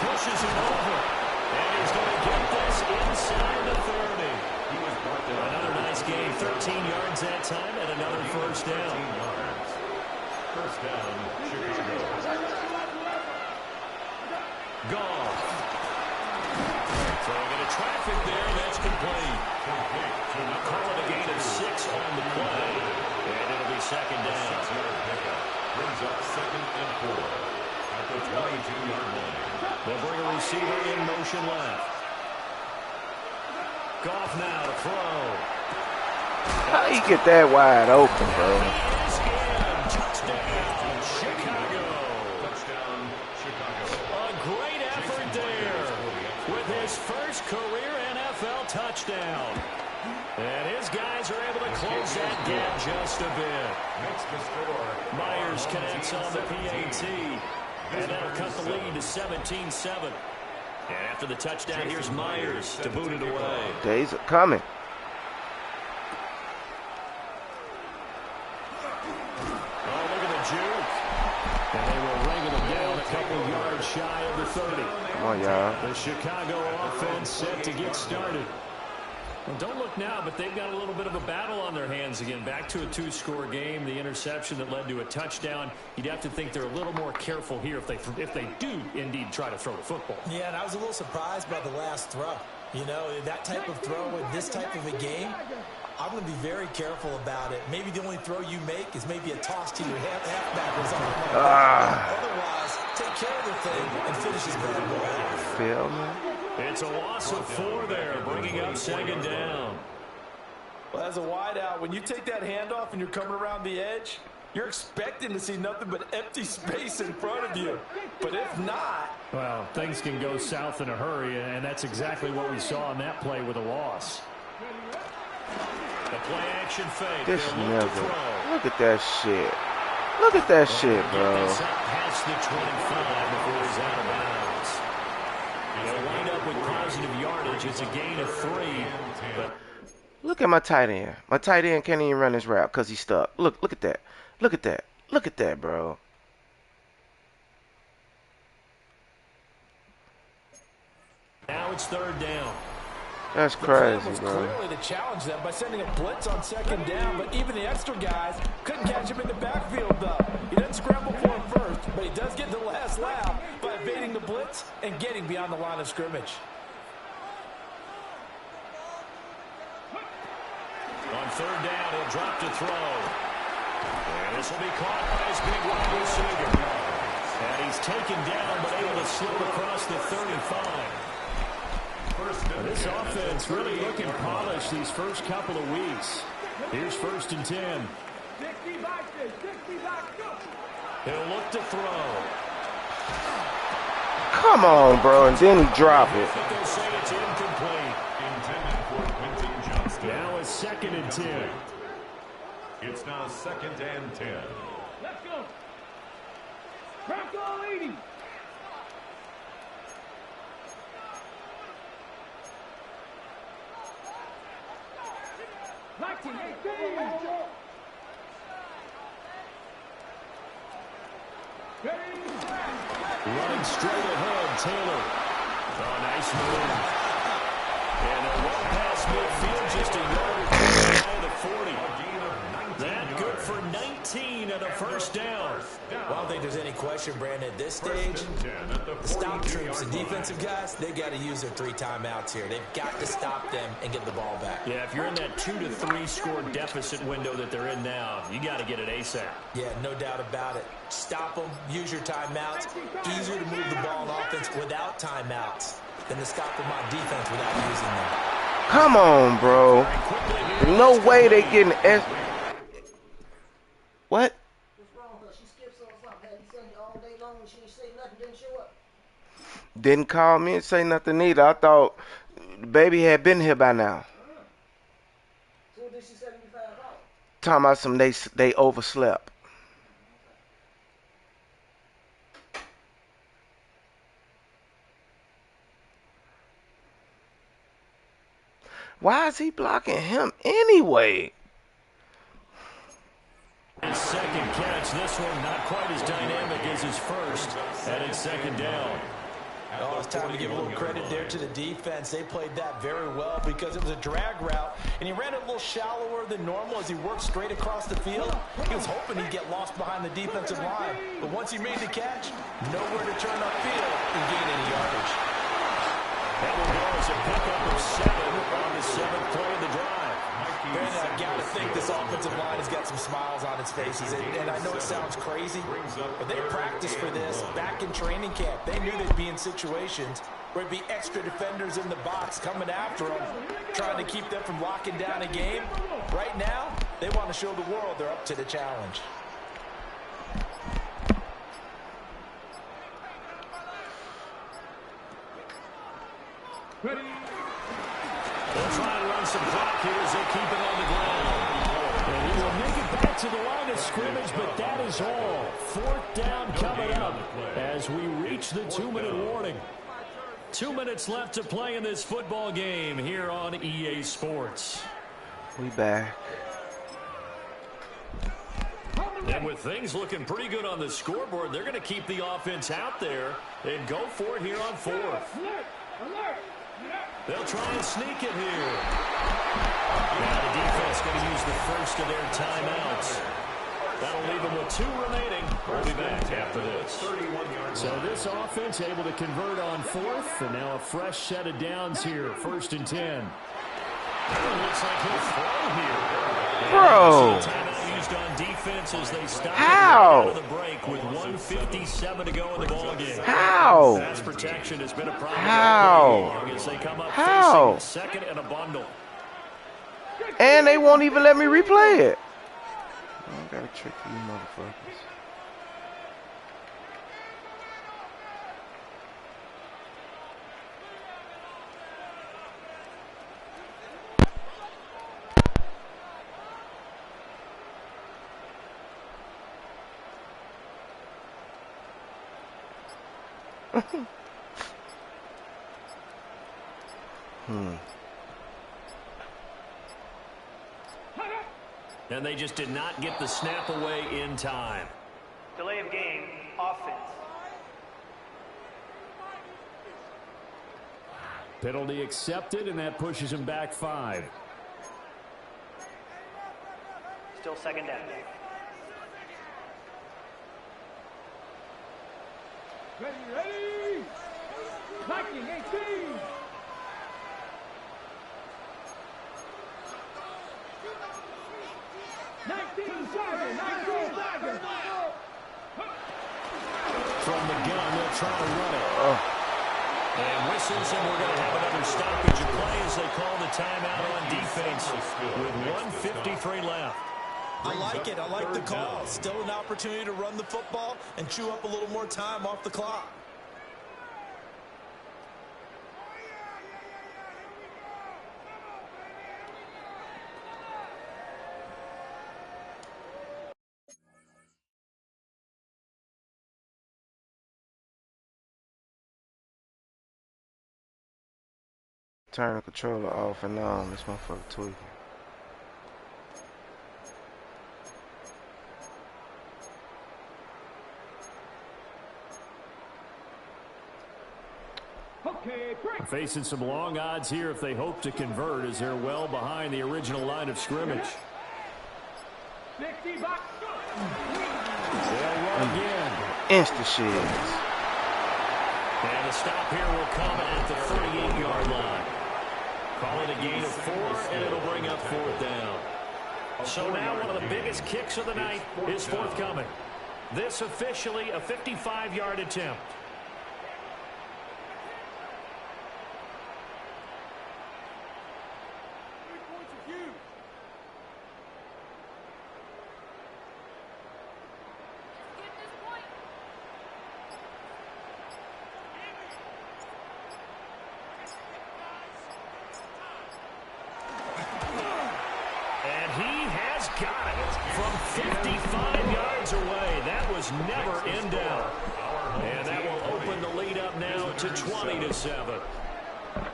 Pushes him over. And he's going to get this inside the 30. Another nice game. 13 yards that time and another first down. First down, Chicago. Goff. Throwing into traffic there. That's complete. Call it a gain of 6 on the play. And it'll be 2nd down. Brings up 2nd and 4 at the 22-yard line. They'll bring a receiver in motion left. Goff now to throw. How you get that wide open, bro? Touchdown, Chicago. Touchdown, Chicago. A great effort there with his first career NFL touchdown. And his guys are able to close that gap just a bit. Makes the score. Myers connects on the PAT. And that'll cut the lead to 17-7. And after the touchdown, here's Myers to boot it away. Days are coming. Come on, y'all. The Chicago offense set to get started. Well, don't look now, but they've got a little bit of a battle on their hands again. Back to a 2-score game. The interception that led to a touchdown. You'd have to think they're a little more careful here if they do indeed try to throw the football. Yeah, and I was a little surprised by the last throw. You know, that type of throw in this type of a game, I'm going to be very careful about it. Maybe the only throw you make is maybe a toss to your halfback or something like that. Otherwise, take care of the thing and finish his bad boy. Feel me? It's a loss of 4 there, bringing up 2nd down. Well, as a wideout, when you take that handoff and you're coming around the edge, you're expecting to see nothing but empty space in front of you. But if not... Well, things can go south in a hurry, and that's exactly what we saw on that play with a loss. The play action fake. This never. Look at that shit. Look at that shit, bro. Past the 25 before he's out of bounds. They'll wind up with positive yardage. It's a gain of 3. But look at my tight end. My tight end can't even run his route because he's stuck. Look at that. Look at that. Look at that, bro. now it's 3rd down. That's The plan crazy, was bro. clearly to challenge them by sending a blitz on 2nd down, but even the extra guys couldn't catch him in the backfield, though. He doesn't scramble for him first, but he does get the last laugh by evading the blitz and getting beyond the line of scrimmage. On 3rd down, he'll drop to throw. And this will be caught by his big wide receiver. And he's taken down, but able to slip across the 35. This offense really looking polished these first couple of weeks. Here's 1st and 10. He'll look to throw. Come on, bro, and then he drop it. They'll say it's incomplete. Intended for Quentin Johnston. Now it's 2nd and 10. It's now 2nd and 10. Let's go. Bronco leading. Running straight ahead, Taylor. Oh, nice move. And a run past midfield, just a yard shy of the 40. That good for 19 and a 1st down. Well, I don't think there's any question, Brandon, at this stage, the stop troops, the defensive guys, they got to use their 3 timeouts here. They've got to stop them and get the ball back. Yeah, if you're in that 2 to 3 score deficit window that they're in now, you got to get it ASAP. Yeah, no doubt about it. Stop them, use your timeouts. Easier to move the ball on offense without timeouts than to stop them on defense without using them. Come on, bro. No way they getting S. What? What's wrong with her? She skips or something. Had you seen her all day long and she didn't say nothing, didn't show up. Didn't call me and say nothing either. I thought the baby had been here by now. So what did she say to you 5 hours? Talking about some they overslept. Why is he blocking him anyway? His 2nd catch, this one not quite as dynamic as his first, and it's 2nd down. Oh, it's time to give a little credit there to the defense. They played that very well because it was a drag route, and he ran it a little shallower than normal as he worked straight across the field. He was hoping he'd get lost behind the defensive line, but once he made the catch, nowhere to turn upfield and gain any yardage. That will go as a pickup of 7 on the 7th play of the drive. Brandon, I've got to think this offensive line has got some smiles on its faces. And I know it sounds crazy, but they practiced for this back in training camp. They knew they'd be in situations where it'd be extra defenders in the box coming after them, trying to keep them from locking down a game. Right now, they want to show the world they're up to the challenge. Ready. They'll try and run some clock here as they keep it on the ground. And he will make it back to the line of scrimmage, but that is all. 4th down coming up as we reach the 2-minute warning. 2 minutes left to play in this football game here on EA Sports. We back. And with things looking pretty good on the scoreboard, they're going to keep the offense out there and go for it here on fourth. They'll try and sneak it here. Now the defense going to use the first of their timeouts. That'll leave them with 2 remaining. We'll be back after this. So this offense able to convert on fourth, and now a fresh set of downs here, 1st and 10. Looks like he'll throw here. Bro. Timeout used on defense as they stop How? out of the break with 1:57 to go in the ball game. How? Pass protection has been a problem How? all long as they come up How? facing second and a bundle. And they won't even let me replay it. I gotta trick you motherfuckers. And they just did not get the snap away in time. Delay of game, offense. Penalty accepted, and that pushes him back 5. Still second down. Ready! Viking 18! 19 Tiger! 19 Tiger! From the gun, they'll try to run it. And whistles, and we're going to have another stoppage of play as they call the timeout on defense with 1:53 left. I like it. I like the call. Still an opportunity to run the football and chew up a little more time off the clock. Turn the controller off and on. This motherfucker tweaking. Okay, break! Facing some long odds here if they hope to convert as they're well behind the original line of scrimmage. 60 box! They'll run again. Insta shits. And the stop here will come at the 38-yard line. Call it a gain of 4, and it'll bring up 4th down. So now one of the biggest kicks of the night is forthcoming. This officially a 55-yard attempt. And he has got it from 55 yards away. That was never in doubt. And that will open the lead up now to 20-7.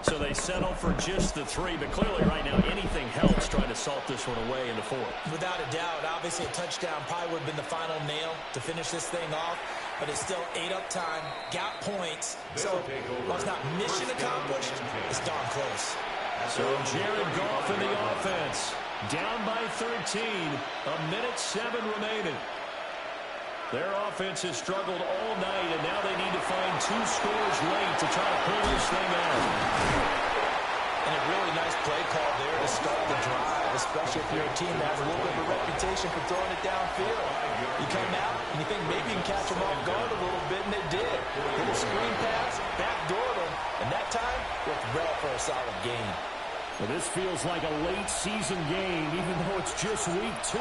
So they settle for just the 3, but clearly right now anything helps trying to salt this one away in the 4th. Without a doubt, obviously a touchdown probably would have been the final nail to finish this thing off, but it's still 8 up time, got points, so while it's not mission accomplished, it's darn close. So Jared Goff in the offense, down by 13, 1:07 remaining. Their offense has struggled all night, and now they need to find 2 scores late to try to pull this thing out. And a really nice play call there to start the drive, especially if you're a team that has a little bit of a reputation for throwing it downfield. You come out and you think maybe you can catch them off guard a little bit, and they did. Little screen pass, backdoored them, and that time looked well for a solid gain. Well, this feels like a late season game, even though it's just week 2.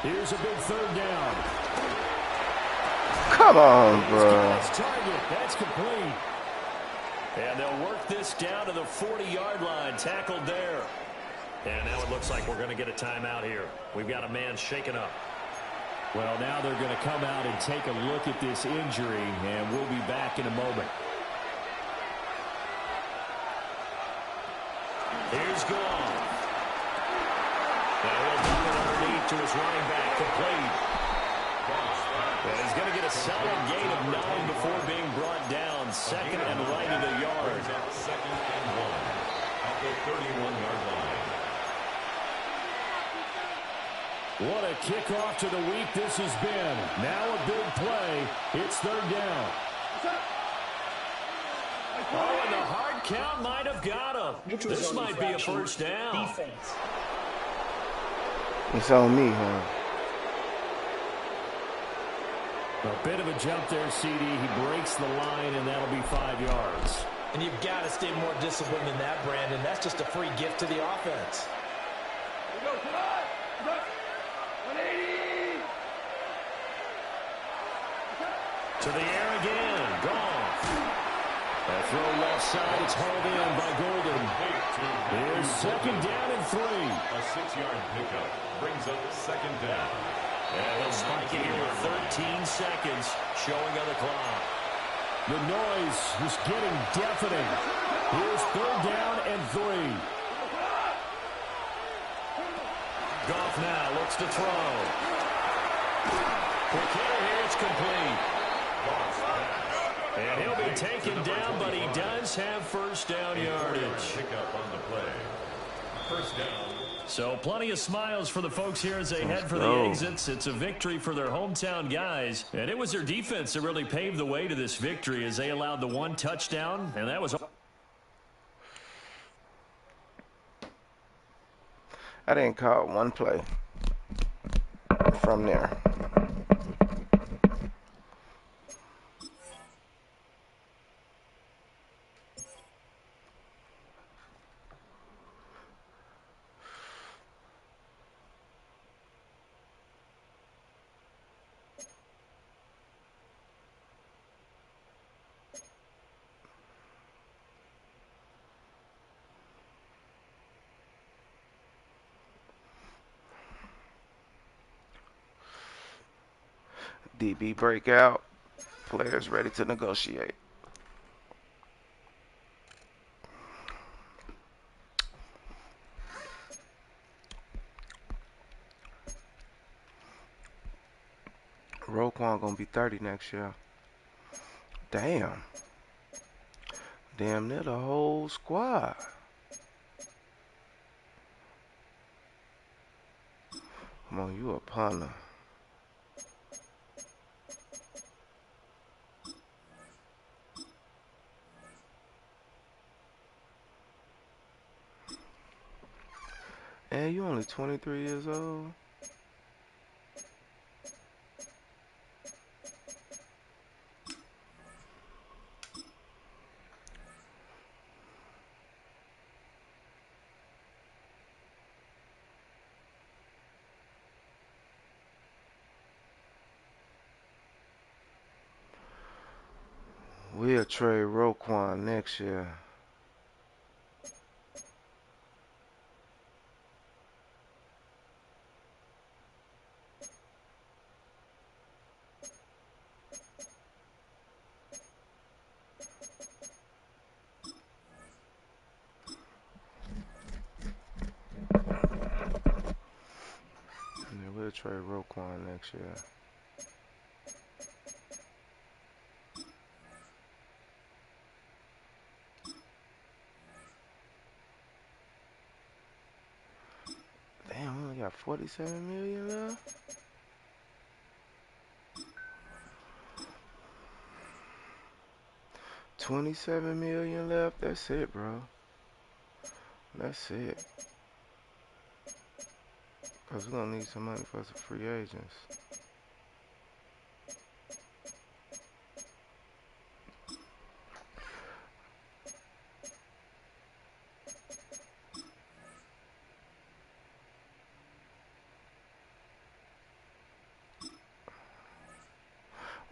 Here's a big 3rd down. Come on, bro. That's target. That's complete. And they'll work this down to the 40-yard line, tackled there. And now it looks like we're going to get a timeout here. We've got a man shaken up. Well, now they're going to come out and take a look at this injury, and we'll be back in a moment. Here's Goff. Now he'll put it underneath to his running back, complete. And he's going to get a solid gain of 9 before being brought down. Second and right at a yard. Second and 1 at the 31-yard line. What a kickoff to the week this has been. Now a big play. It's third down. Oh, and the hard count might have got him. This might be a first down. Defense. It's on me, huh? A bit of a jump there, CD. He breaks the line, and that'll be 5 yards. And you've got to stay more disciplined than that, Brandon. That's just a free gift to the offense. Go, come on. Go. 180. To the air again. Gone. A throw left side. It's hauled in by Golden. Here's second down and 3. A 6-yard pickup brings up second down. And they'll spike it here with 13 seconds showing on the clock. The noise is getting deafening. Here's third down and 3. Goff now looks to throw. Quick hitter here, it's complete. And he'll be taken down, but he does have first down yardage. Pickup on the play. First down. So plenty of smiles for the folks here as they head for the exits. It's a victory for their hometown guys. And it was their defense that really paved the way to this victory as they allowed the 1 touchdown. And that was... I didn't call one play from there. DB breakout. Players ready to negotiate. Roquan gonna be 30 next year. Damn. Damn near the whole squad. Come on, you a punter. And you only 23 years old. We'll trade Roquan next year. Yeah, we'll trade Roquan next year. Damn, we only got 47 million left. $27 million left. That's it, bro. That's it. Cause we're gonna need some money for some free agents.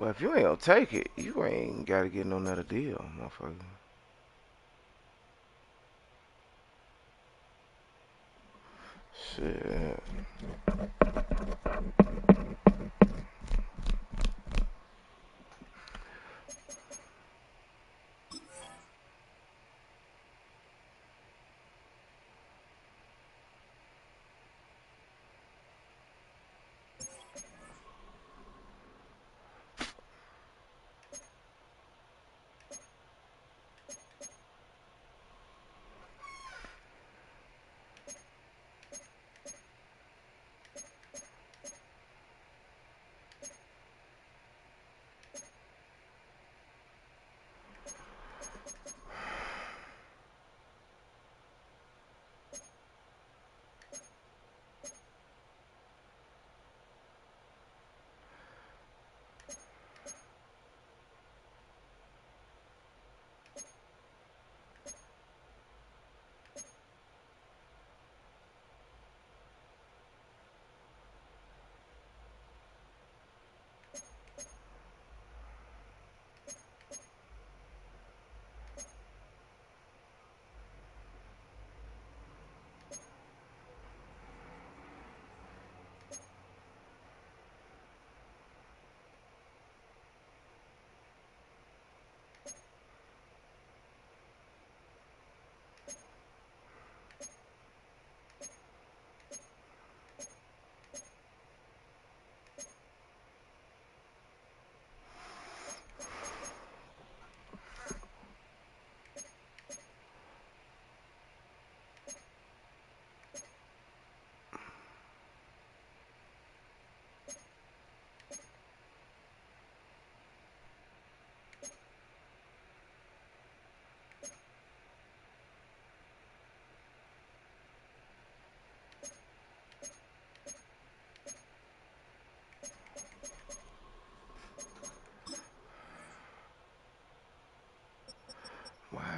Well, if you ain't gonna take it, you ain't gotta get no another deal, motherfucker. Shit.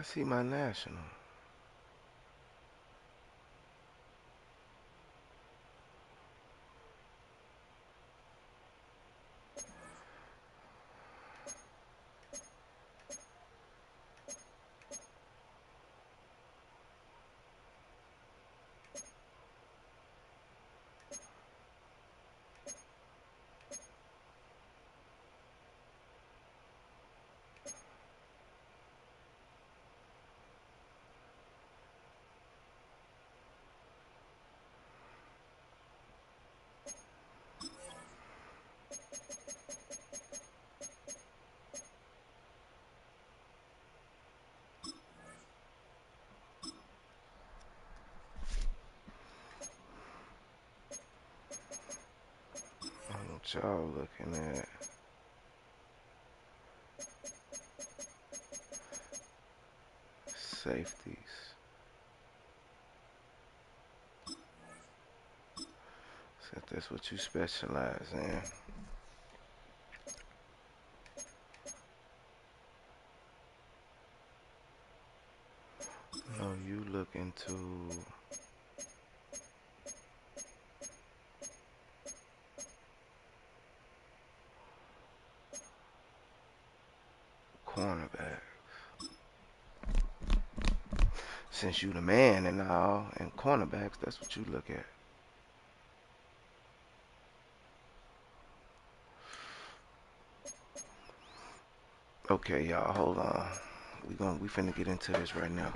see my national. I don't know what y'all looking at. Safeties. So if that's what you specialize in. No, you look into cornerback. Since you the man and all, and cornerbacks, that's what you look at. Okay, y'all, hold on. We finna get into this right now.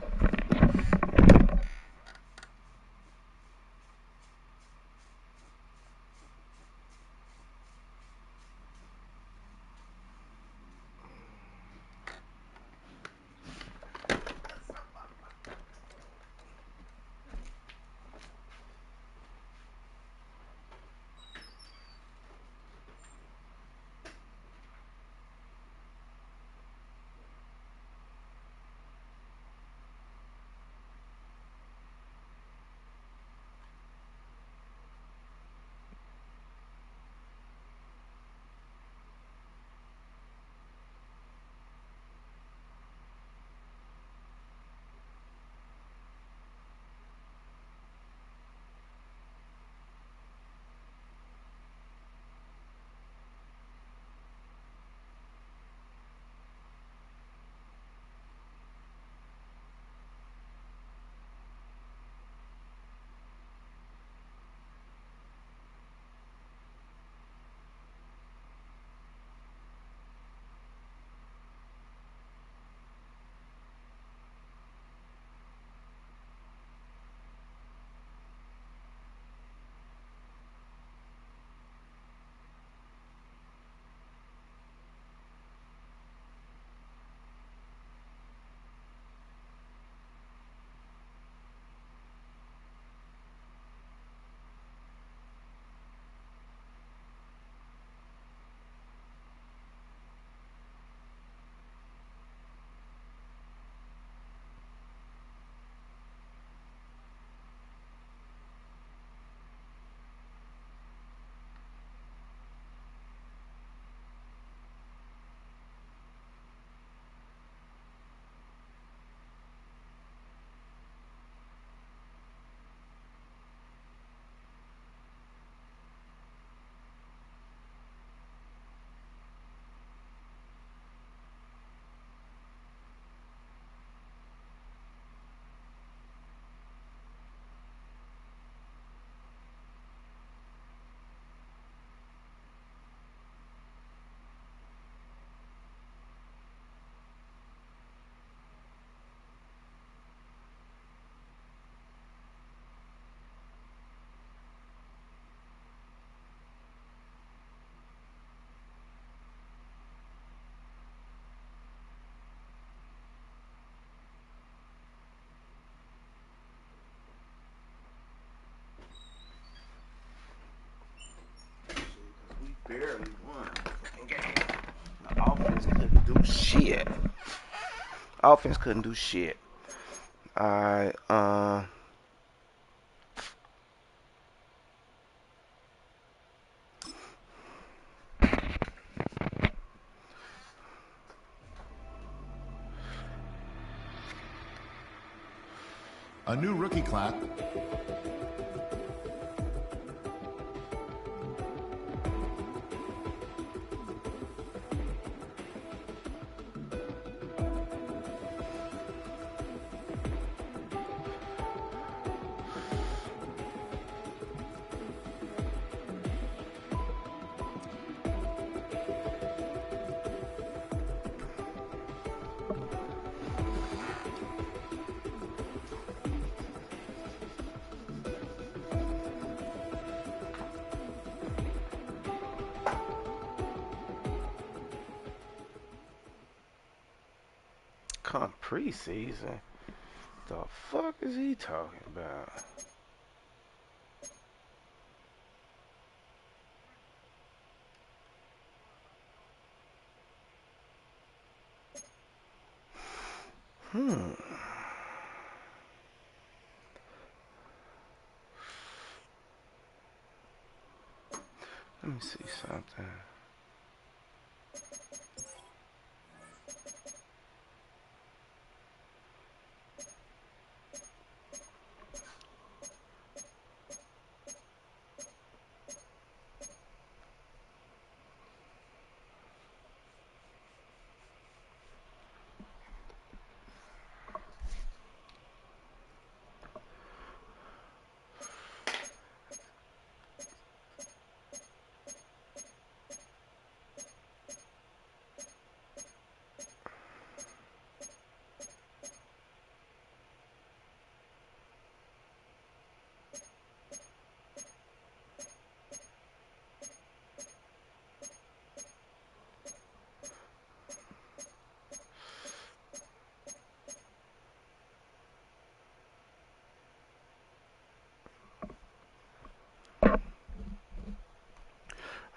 We barely won the fucking game. The offense couldn't do shit. Offense couldn't do shit. Alright, A new rookie class. Come preseason. The fuck is he talking about? Let me see something.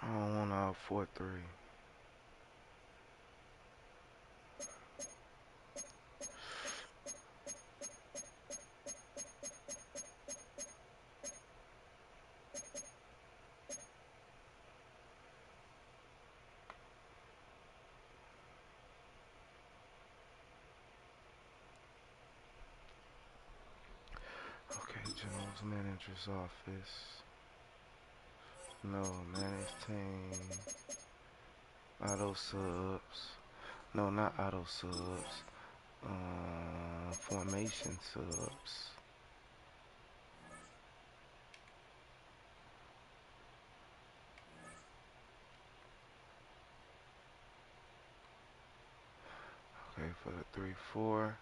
I don't want all 4-3. Okay, General's manager's office. No, manage team. Auto subs. No, not auto subs. Formation subs. Okay, for the 3-4.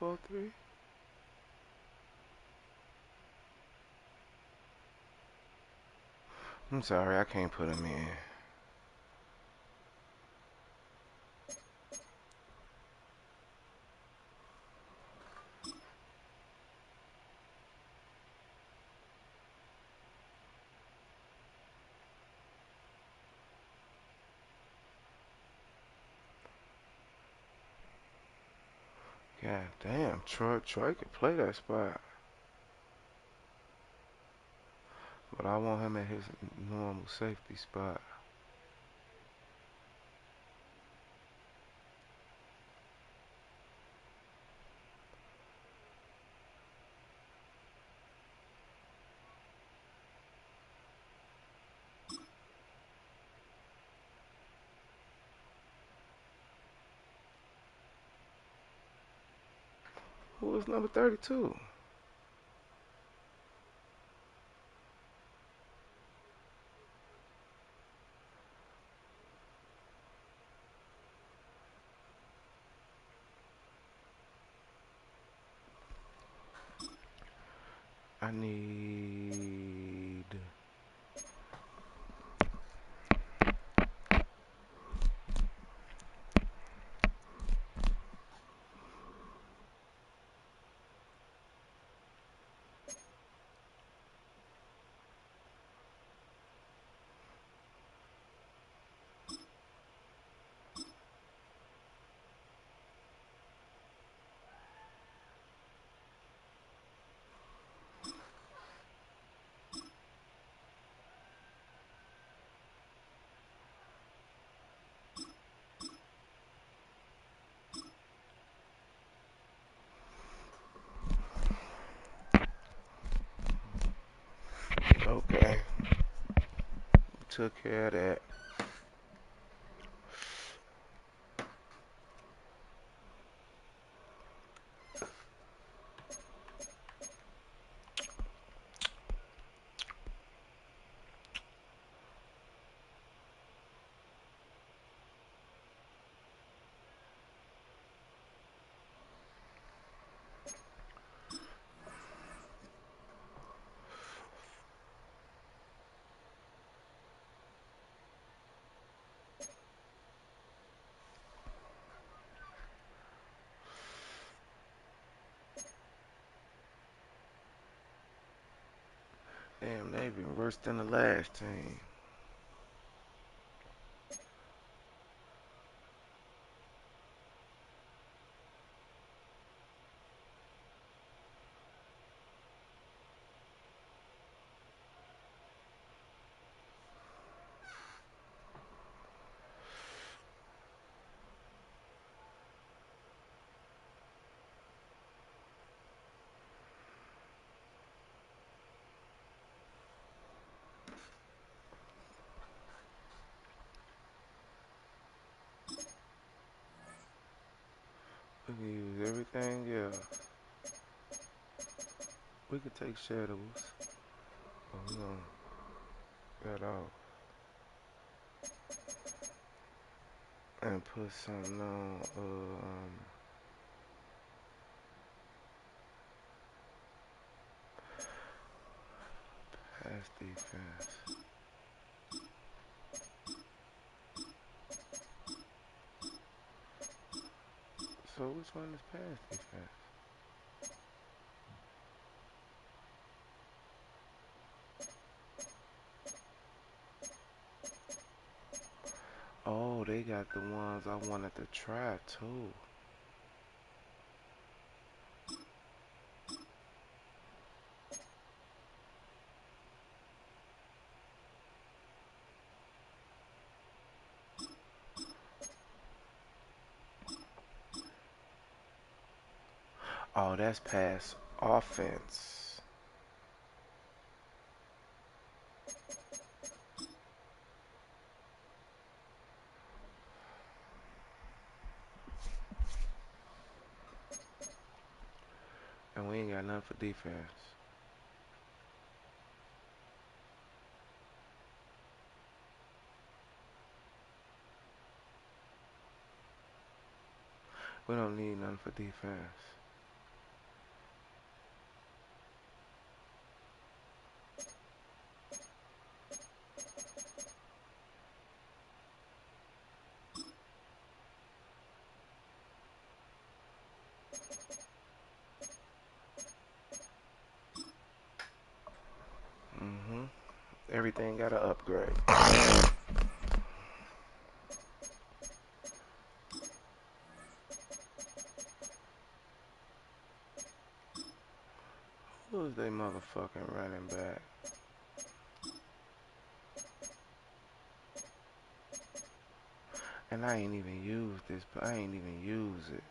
4-3. I'm sorry, I can't put him in. God damn, Troy could play that spot. But I want him at his normal safety spot. Who was number 32? I need. Okay. Took care of that. Damn, they been worse than the last team. We can use everything else. We could take shadows. But we gonna cut off and put something on pass defense. So which one is pass defense? Oh, they got the ones I wanted to try too. Oh, that's pass offense. And we ain't got nothing for defense. We don't need nothing for defense. Everything got to upgrade. Who's they motherfucking running back? And I ain't even used this, but I ain't even use it.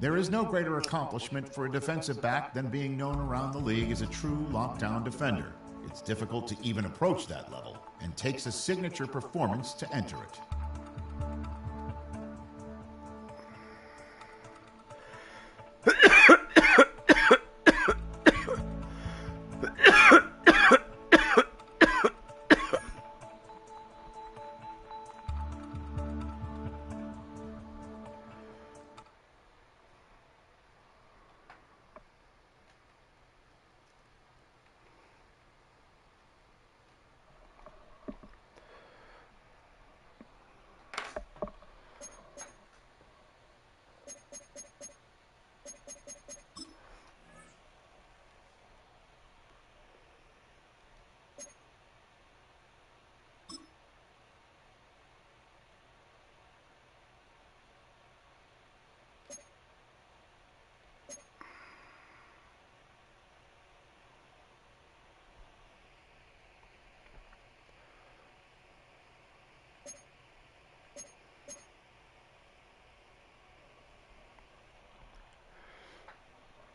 There is no greater accomplishment for a defensive back than being known around the league as a true lockdown defender. It's difficult to even approach that level and takes a signature performance to enter it.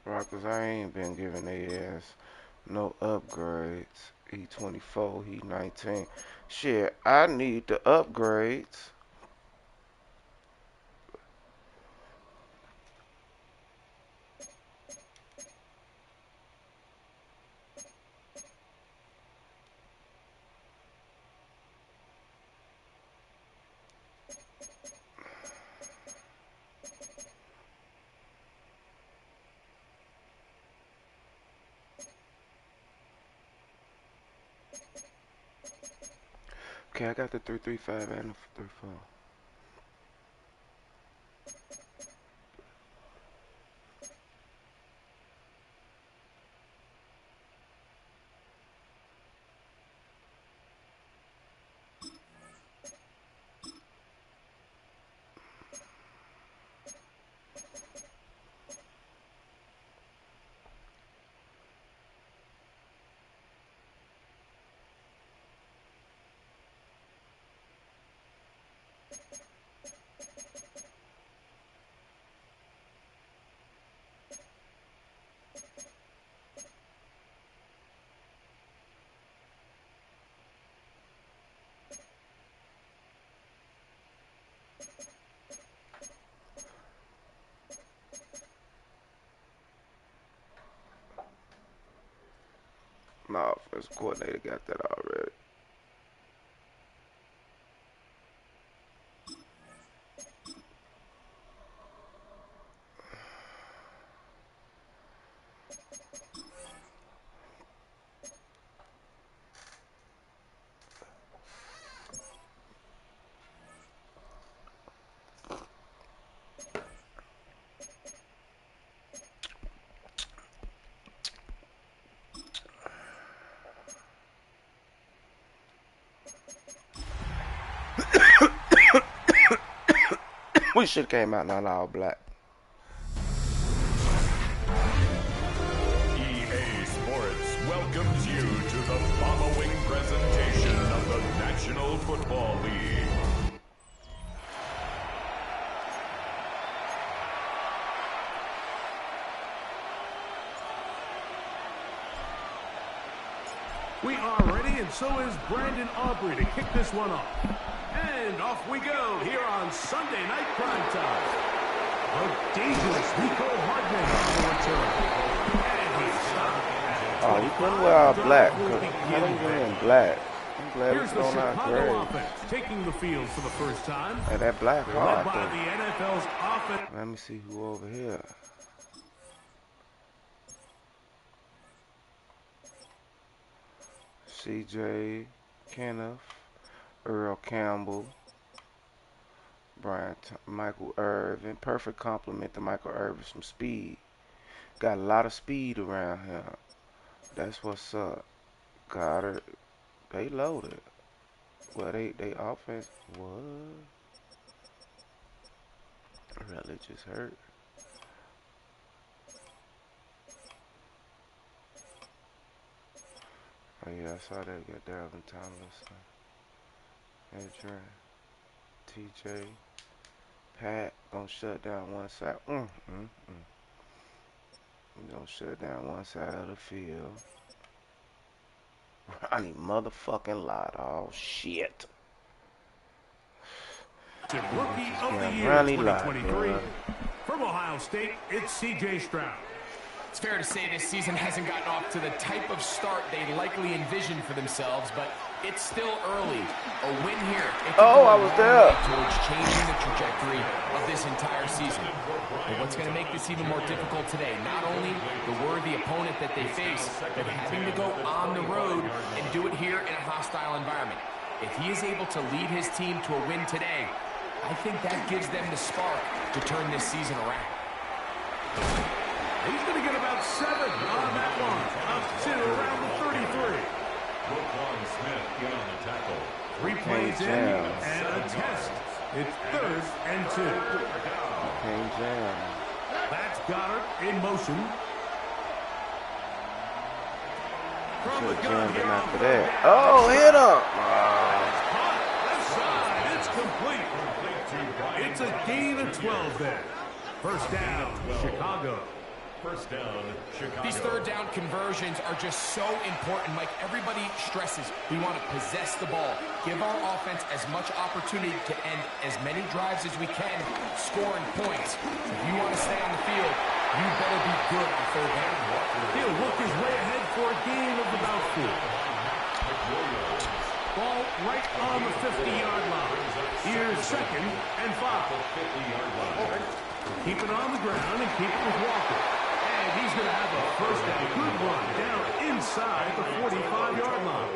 Right, cause I ain't been giving they ass no upgrades. He 24, he 19. Shit, I need the upgrades. Okay, I got the 335 and the 34. Offensive coordinator got that already. We should have came out not all black. EA Sports welcomes you to the following presentation of the National Football League. We are ready, and so is Brandon Aubrey to kick this one off. And off we go here on Sunday Night Primetime. A dangerous Rico Hardman on the return. And he's stopped. Oh, he couldn't wear all black. How do you wear in black? I'm glad Here's he's the going out Chicago gray. offense taking the field for the first time. Hey, that black Led hard by though. the NFL's offense. Let me see who over here. CJ Kenneth, Earl Campbell, Michael Irvin. Perfect compliment to Michael Irvin. Some speed. Got a lot of speed around here. That's what's up. Got it. They loaded. Well, they offense. What? Really just hurt. Oh yeah, I saw that. Got Dalvin Tomlinson, Adrian, TJ, Pat gonna shut down one side. Gonna shut down one side of the field. Ronnie motherfucking Lott. Oh shit. To Rookie of the Year Ronnie Lott, 2023. From Ohio State, it's C.J. Stroud. It's fair to say this season hasn't gotten off to the type of start they likely envisioned for themselves, but it's still early. A win here. I was there. Towards changing the trajectory of this entire season. But what's going to make this even more difficult today? Not only the worthy opponent that they face, but having to go on the road and do it here in a hostile environment. If he is able to lead his team to a win today, I think that gives them the spark to turn this season around. He's going to get about 7 on that one. Up to around the 33. Roquan Smith in on the tackle. 3 plays in and a test. It's 3rd and 2. Can't jam. That's Goddard in motion. From the Should've gun jammed here him on after third that. down. Oh, hit him. Left side, it's complete. It's a gain of 12 there. First down, Chicago. First down, Chicago. These third down conversions are just so important, Mike. Everybody stresses we want to possess the ball, give our offense as much opportunity to end as many drives as we can, scoring points. If you want to stay on the field, you better be good on third down. He'll work his way ahead for a gain of about 4. Ball right on the 50-yard line. Here's 2nd and 5. Keep it on the ground and keep it with Walker. And he's going to have a first down. Good run down inside the 45-yard line.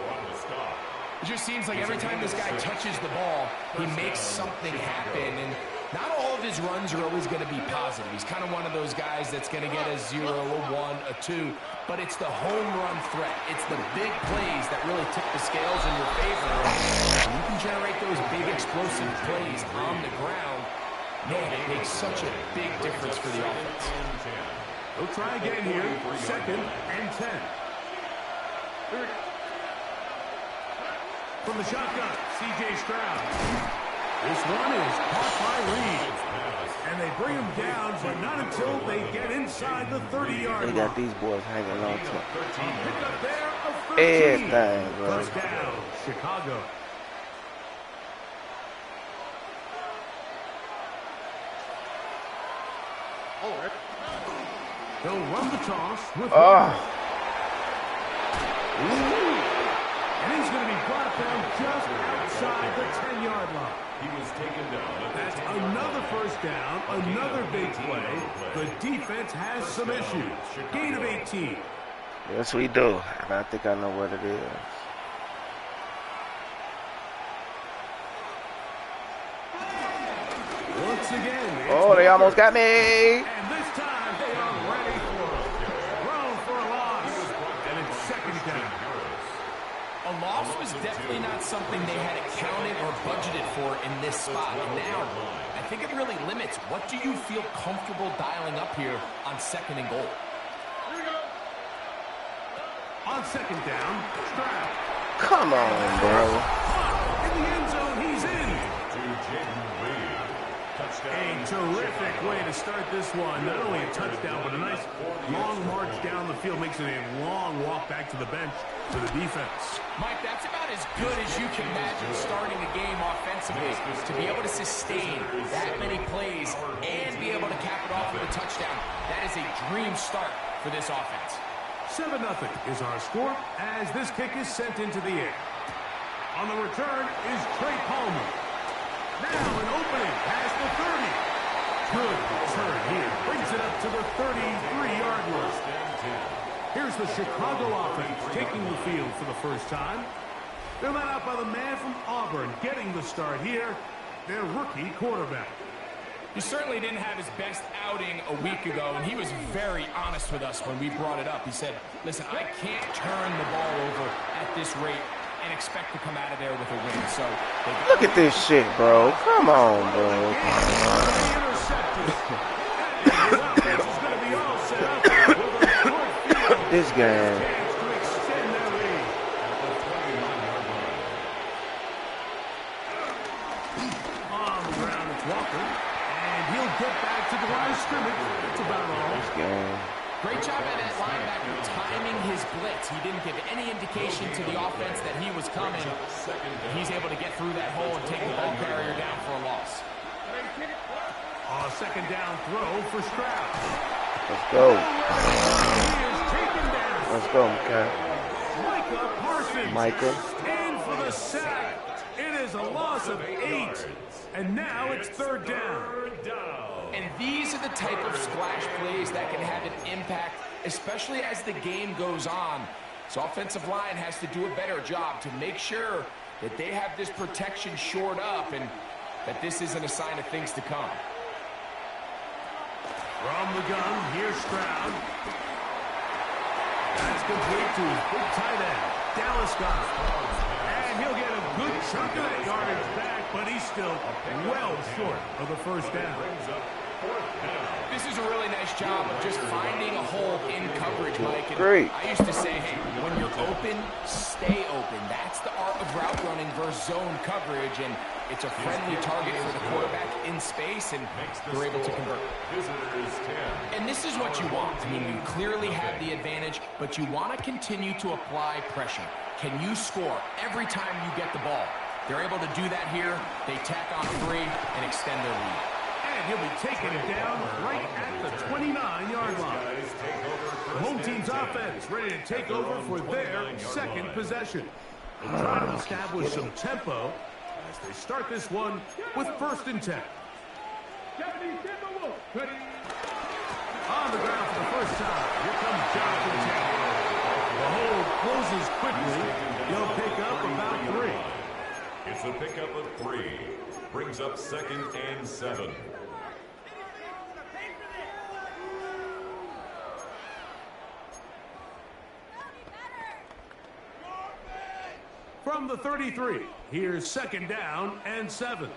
It just seems like every time this guy touches the ball, he makes something happen. And not all of his runs are always going to be positive. He's kind of one of those guys that's going to get a 0, a 1, a 2. But it's the home run threat. It's the big plays that really tip the scales in your favor. And you can generate those big explosive plays on the ground. Man, it makes such a big difference for the offense. He'll try again here. 2nd and 10. From the shotgun, C.J. Stroud. This one is caught by Reed. And they bring him down, but not until they get inside the 30-yard line. They got these boys hanging on to Pick up there of 13. everything, bro. First down, Chicago. He'll run the toss with found just outside the 10-yard line. He was taken down. That's another first down, another big play. The defense has some issues. Gain of 18. Yes, we do. And I think I know what it is. Once again. Oh, they almost got me. And this time they are ready for it. Thrown for a loss. And it's second down. A loss was definitely not something they had accounted or budgeted for in this spot. And now, I think it really limits what do you feel comfortable dialing up here on second and goal. On second down, Stroud. Come on, bro. In the end zone, he's in. A terrific way to start this one. Not only a touchdown, but a nice long march down the field. Makes it a long walk back to the bench for the defense. Mike, that's about as good as you can imagine starting a game offensively. To be able to sustain that many plays and be able to cap it off with a touchdown, that is a dream start for this offense. 7-0 is our score as this kick is sent into the air. On the return is Trey Palmer. Now an opening past the 30. Good return here. Brings it up to the 33-yard line. Here's the Chicago offense taking the field for the first time. They're led out by the man from Auburn getting the start here, their rookie quarterback. He certainly didn't have his best outing a week ago, and he was very honest with us when we brought it up. He said, listen, I can't turn the ball over at this rate and expect to come out of there with a win. So look at this shit, bro. Come on, bro. This game. On the ground, it's Walker. And he'll get back to the line of scrimmage. That's about all. This game. Great job by that linebacker timing his blitz. He didn't give any indication to the offense that he was coming. He's able to get through that hole and take the ball carrier down for a loss. A second down throw for Stroud. Let's go. He is taken down. Let's go, okay. Micah Parsons. Micah. In for the sack. It is a loss of 8. And now it's third down. And these are the type of splash plays that can have an impact, especially as the game goes on. So offensive line has to do a better job to make sure that they have this protection shored up and that this isn't a sign of things to come. From the gun, here's Stroud. That's complete to his big tight end, Dallas Goedert. And he'll get a good chunk of that yardage back, but he's still well short of the first down. This is a really nice job of just finding a hole in coverage, Mike. And Great. I used to say, hey, when you're open, stay open. That's the art of route running versus zone coverage, and it's a friendly target for the quarterback in space, and they're able to convert. And this is what you want. I mean, you clearly have the advantage, but you want to continue to apply pressure. Can you score every time you get the ball? They're able to do that here. They tack on 3 and extend their lead. And he'll be taken down right at the 29-yard line. The home team's offense ready to take over for their second possession. They try to establish some tempo as they start this one with 1st and 10. On the ground for the first time, here comes Jonathan Taylor. The hold closes quickly. He'll pick up about 3. It's a pickup of 3. Brings up 2nd and 7. From the 33, here's 2nd down and 7.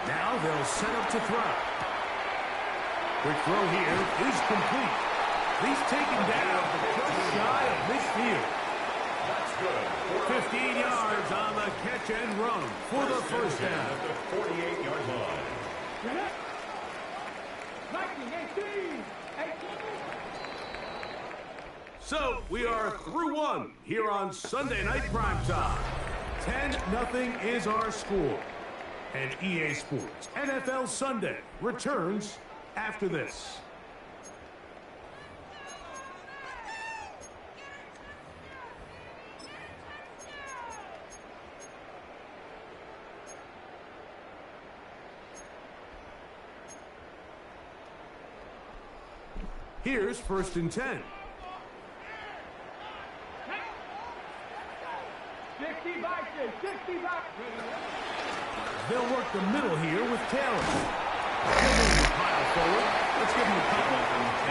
Now they'll set up to throw. Quick throw here is complete. He's taken down just shy of midfield. 15 yards on the catch and run for the first down. 48-yard line. So we are through one here on Sunday Night Primetime. 10-0 is our score. And EA Sports NFL Sunday returns after this. Here's 1st and 10. 60 boxes, 60 boxes. They'll work the middle here with Taylor. Pile forward. Let's give him a couple.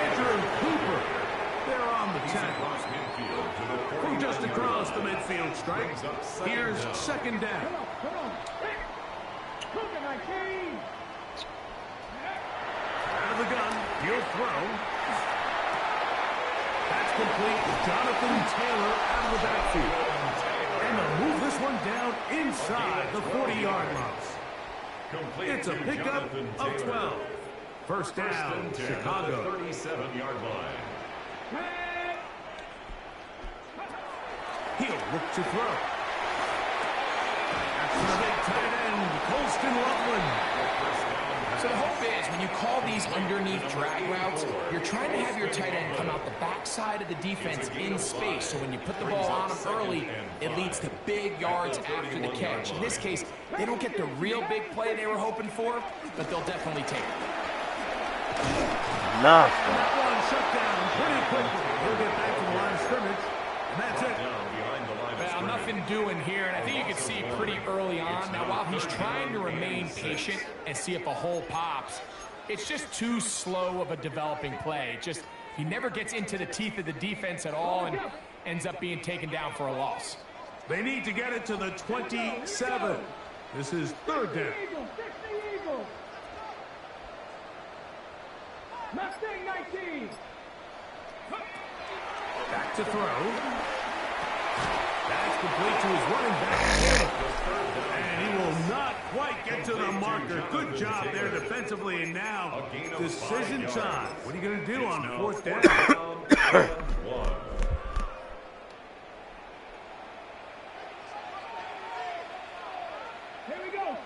Andrew Cooper. They're on the tackle. From just across the midfield stripe. Here's 2nd down. Come on. Cougar 19. Out of the gun. He'll throw. That's complete. Jonathan Taylor out of the backfield. And they'll move this one down inside the 40-yard line. It's a pickup of 12. 1st down, Chicago. 37-yard line. He'll look to throw. That's the big tight end, Colston Loveland. So the hope is when you call these underneath drag routes, you're trying to have your tight end come out the backside of the defense in space. So when you put the ball on him early, it leads to big yards after the catch. In this case, they don't get the real big play they were hoping for, but they'll definitely take it. That one shut down pretty quickly. He'll get back to the line of scrimmage, and that's it. Well, nothing doing here, and I think you can see pretty early on. Now, while he's trying to remain patient and see if a hole pops, it's just too slow of a developing play. Just, he never gets into the teeth of the defense at all and ends up being taken down for a loss. They need to get it to the 27. This is 3rd down. Eagles. Mustang 19. Back to throw. That's complete to his running back. And he will not quite get to the marker. Good job there defensively. And now, decision time. What are you going to do on 4th down? Here we go.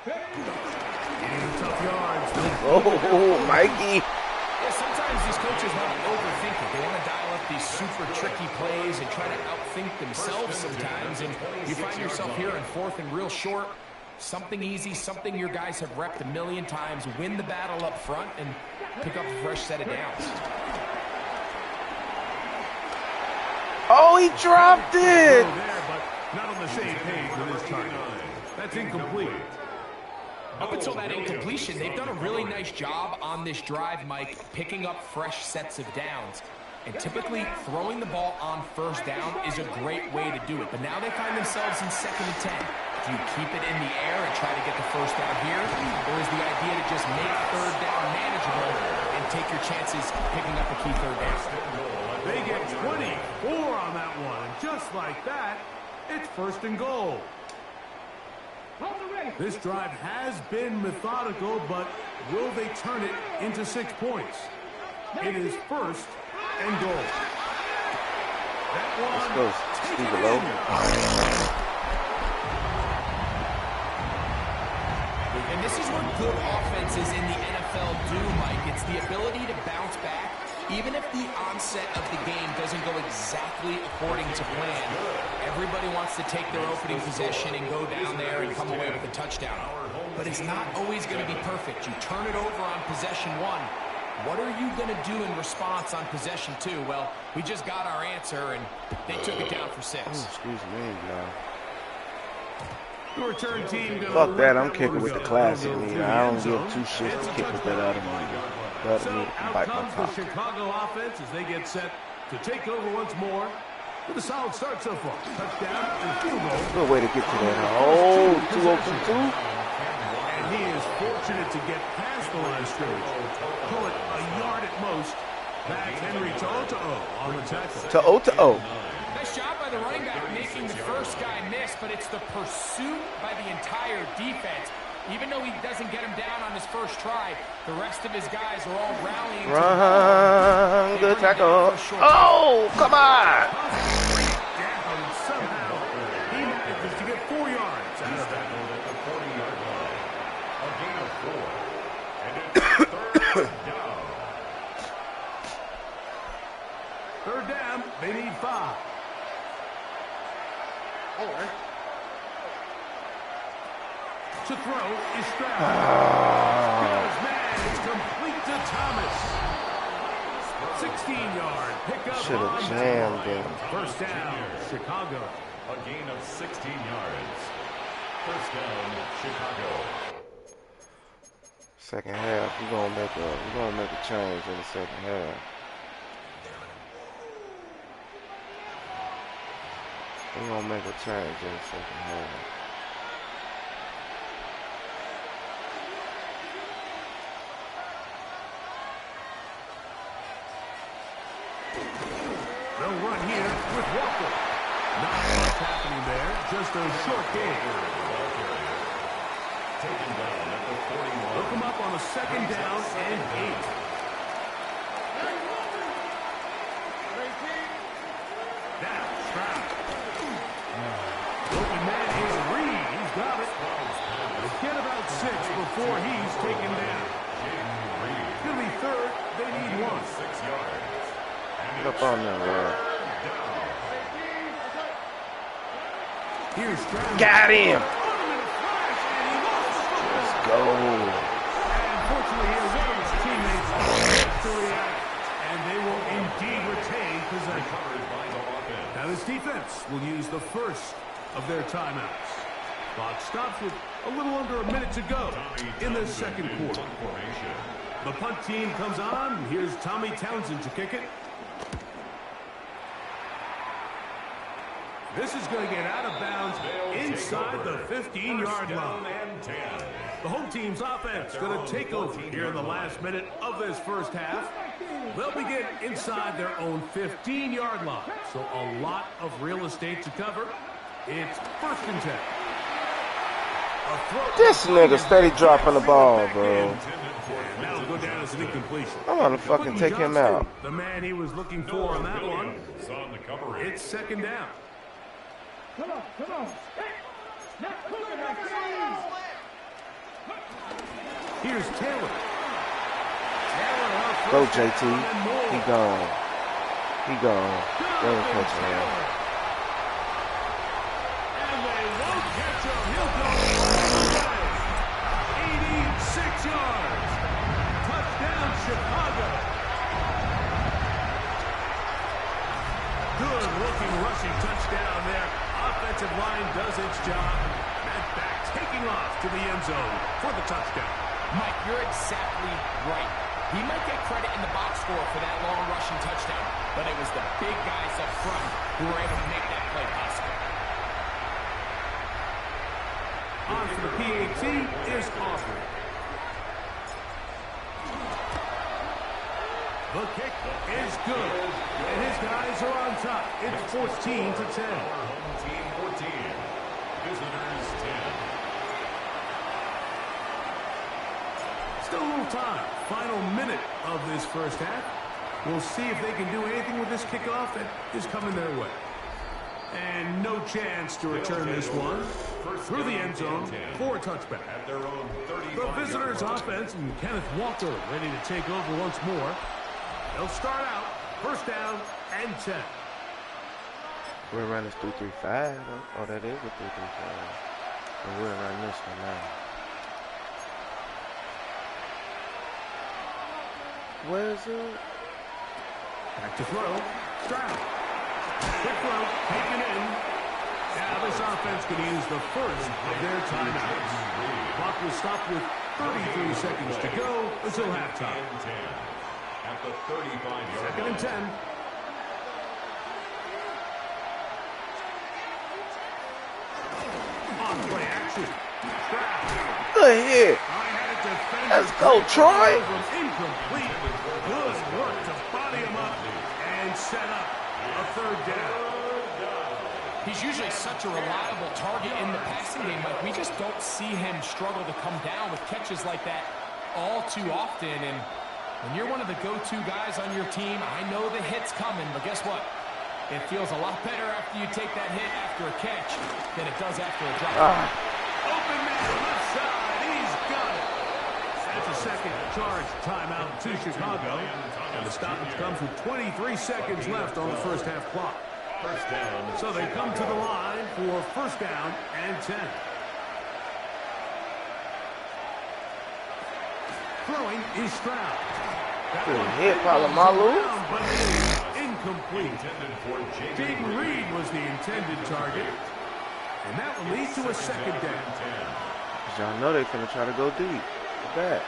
Getting tough yards. Oh, Mikey. Yeah, sometimes these coaches want to overthink it. They want to dial up these super tricky plays and try to outthink themselves sometimes. And you find yourself here in 4th and real short. Something easy, something your guys have repped a million times. Win the battle up front and pick up a fresh set of downs. Oh, he dropped it. There, but not on the same page with his target. That's incomplete. Up until that incompletion, they've done a really nice job on this drive, Mike, picking up fresh sets of downs. And typically, throwing the ball on 1st down is a great way to do it. But now they find themselves in 2nd and 10. Do you keep it in the air and try to get the 1st down here? Or is the idea to just make 3rd down manageable and take your chances picking up a key 3rd down? They get 24 on that one. And just like that, it's 1st and goal. This drive has been methodical, but will they turn it into 6 points? It is 1st and goal. That one. Let's go, Steve Lowe. And this is what good offenses in the NFL do, Mike. It's the ability to bounce back, even if the onset of the game doesn't go exactly according to plan. Everybody wants to take their opening possession and go down there and come away with a touchdown. But it's not always going to be perfect. You turn it over on possession 1. What are you going to do in response on possession 2? Well, we just got our answer, and they took it down for 6. Oh, excuse me, y'all. The return team Fuck that, I'm kicking with the classic. I don't give 2 shits to kick with that other movie. So out comes the Chicago offense as they get set to take over once more. With a solid start so far. Touchdown and field goal. Good way to get to that. Oh, 2-0-2-2. And he is fortunate to get past the line of scrimmage. Pull it a yard at most. That's Henry To'o on the tackle. To'o. Nice job by the running back making the first guy miss, but it's the pursuit by the entire defense. Even though he doesn't get him down on his first try, the rest of his guys are all rallying. Run, good tackle. Oh, come on. Down somehow. He manages to get 4 yards out of that. At the 40-yard line. A gain of 4. And it's 3rd down. 3rd down, they need 5. To throw is Stroud. Goes man, it's complete to Thomas. 16-yard pickup Should on have jammed him. first down, Chicago. A gain of 16 yards. First down, Chicago. Second half, we're gonna make a change in the second half. We're gonna make a change in the second half. They'll run here with Walker. Not much happening there, just a short game. Taken down at the 41. Look him up on a second down and 8. Now, Stroud. Open man is Reed. He's got it. They get about 6 before he's taken down. It's going to be third. They need 1. 6 yards. Get up on there, Lord. Here's Stroud. Got him. Let's go. Unfortunately, here one of his teammates to react, and they will indeed retain possession. Now this defense will use the first of their timeouts. Clock stops with a little under a minute to go in the second quarter. The punt team comes on. Here's Tommy Townsend to kick it. This is going to get out of bounds inside the 15-yard line. The home team's offense going to take over here in the last minute of this first half. They'll begin inside their own 15-yard line. So a lot of real estate to cover. It's first and 10. This nigga steady dropping the ball, bro. That'll go down as an incompletion. I'm gonna fucking take him out. The man he was looking for on that one. It's second down. Come on, come on. Here's Taylor. Go, JT. He gone. He gone. They ain't catching him. And they won't catch him. He'll go 86 yards. Touchdown, Chicago. Good-looking rushing touchdown there. Offensive line does its job. That back taking off to the end zone for the touchdown. Mike, you're exactly right. He might get credit in the box score for that long rushing touchdown, but it was the big guys up front who were able to make that play possible. On for the PAT is Aubrey. The kick is good, and his guys are on top. It's 14 to 10. Home team 14. Visitors 10. Still a little time. Final minute of this first half. We'll see if they can do anything with this kickoff that is coming their way. And no chance to return this one through the end zone for a touchback. At their own 35. The visitors' offense and Kenneth Walker ready to take over once more. They'll start out first down and 10. We're running 3-3-5. Oh, that is a 3-3-5. And we're running this one now. Where's it? Back to throw. Stroud. Quick throw. Taken in. Now this offense can use the first of their timeouts. Clock will stop with 33 seconds to go until halftime. At the 35-yard Second and 10. On play action. Stroud. Good hit. Let's go, Troy. Incomplete. Good work to body him up and set up a third down. He's usually such a reliable target in the passing game. Like, we just don't see him struggle to come down with catches like that all too often. And when you're one of the go-to guys on your team, I know the hit's coming, but guess what? It feels a lot better after you take that hit after a catch than it does after a drop. Open man left side. He's got it. That's a second charge timeout to Chicago. And the stoppage comes with 23 seconds left on the first half clock. First down. So they come to the line for first down and 10. Throwing is Stroud. Good hit, Palomalu. Incomplete. Jaden Reed was the intended target. And that will lead to a second down. Y'all know they're going to try to go deep. Look at that.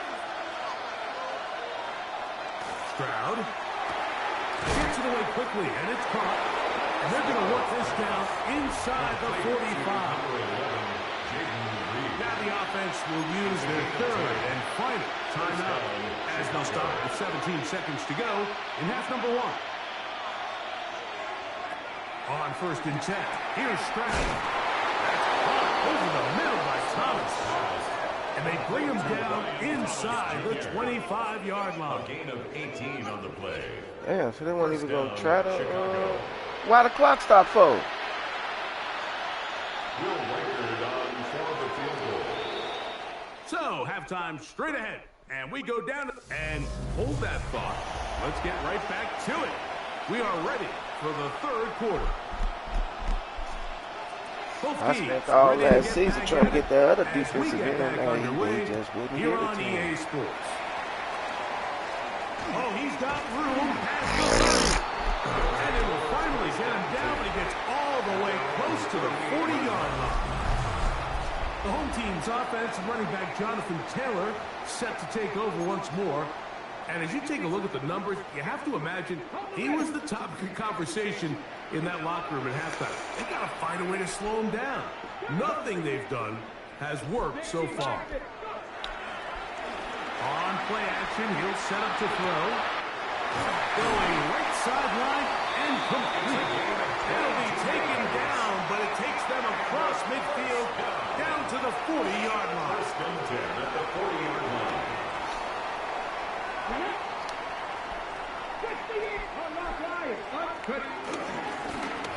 Stroud gets it away quickly, and it's caught. And they're going to work this down inside the 45. Now the offense will use their third and final timeout as they'll start with 17 seconds to go in half number 1. On 1st and 10, here's Stroud. Over the middle by Thomas. And they bring him down inside the 25-yard line. A gain of 18 on the play. Damn, so they weren't even going to try to... why the clock stop for? Will Reichard on for the field goal. So, halftime straight ahead. And we go down and hold that thought. Let's get right back to it. We are ready for the third quarter. I spent all last season trying to get that other defensive end, and he just wouldn't give it to him. Oh, he's got room past the 30. And it will finally get him down, but he gets all the way close to the 40-yard line. The home team's offense and running back Jonathan Taylor set to take over once more. And as you take a look at the numbers, you have to imagine he was the topic of conversation in that locker room at halftime. They got to find a way to slow him down. Nothing they've done has worked so far. On play action, he'll set up to throw. Going right sideline and complete. It'll be taken down, but it takes them across midfield down to the 40-yard line. First and 10 at the 40-yard line.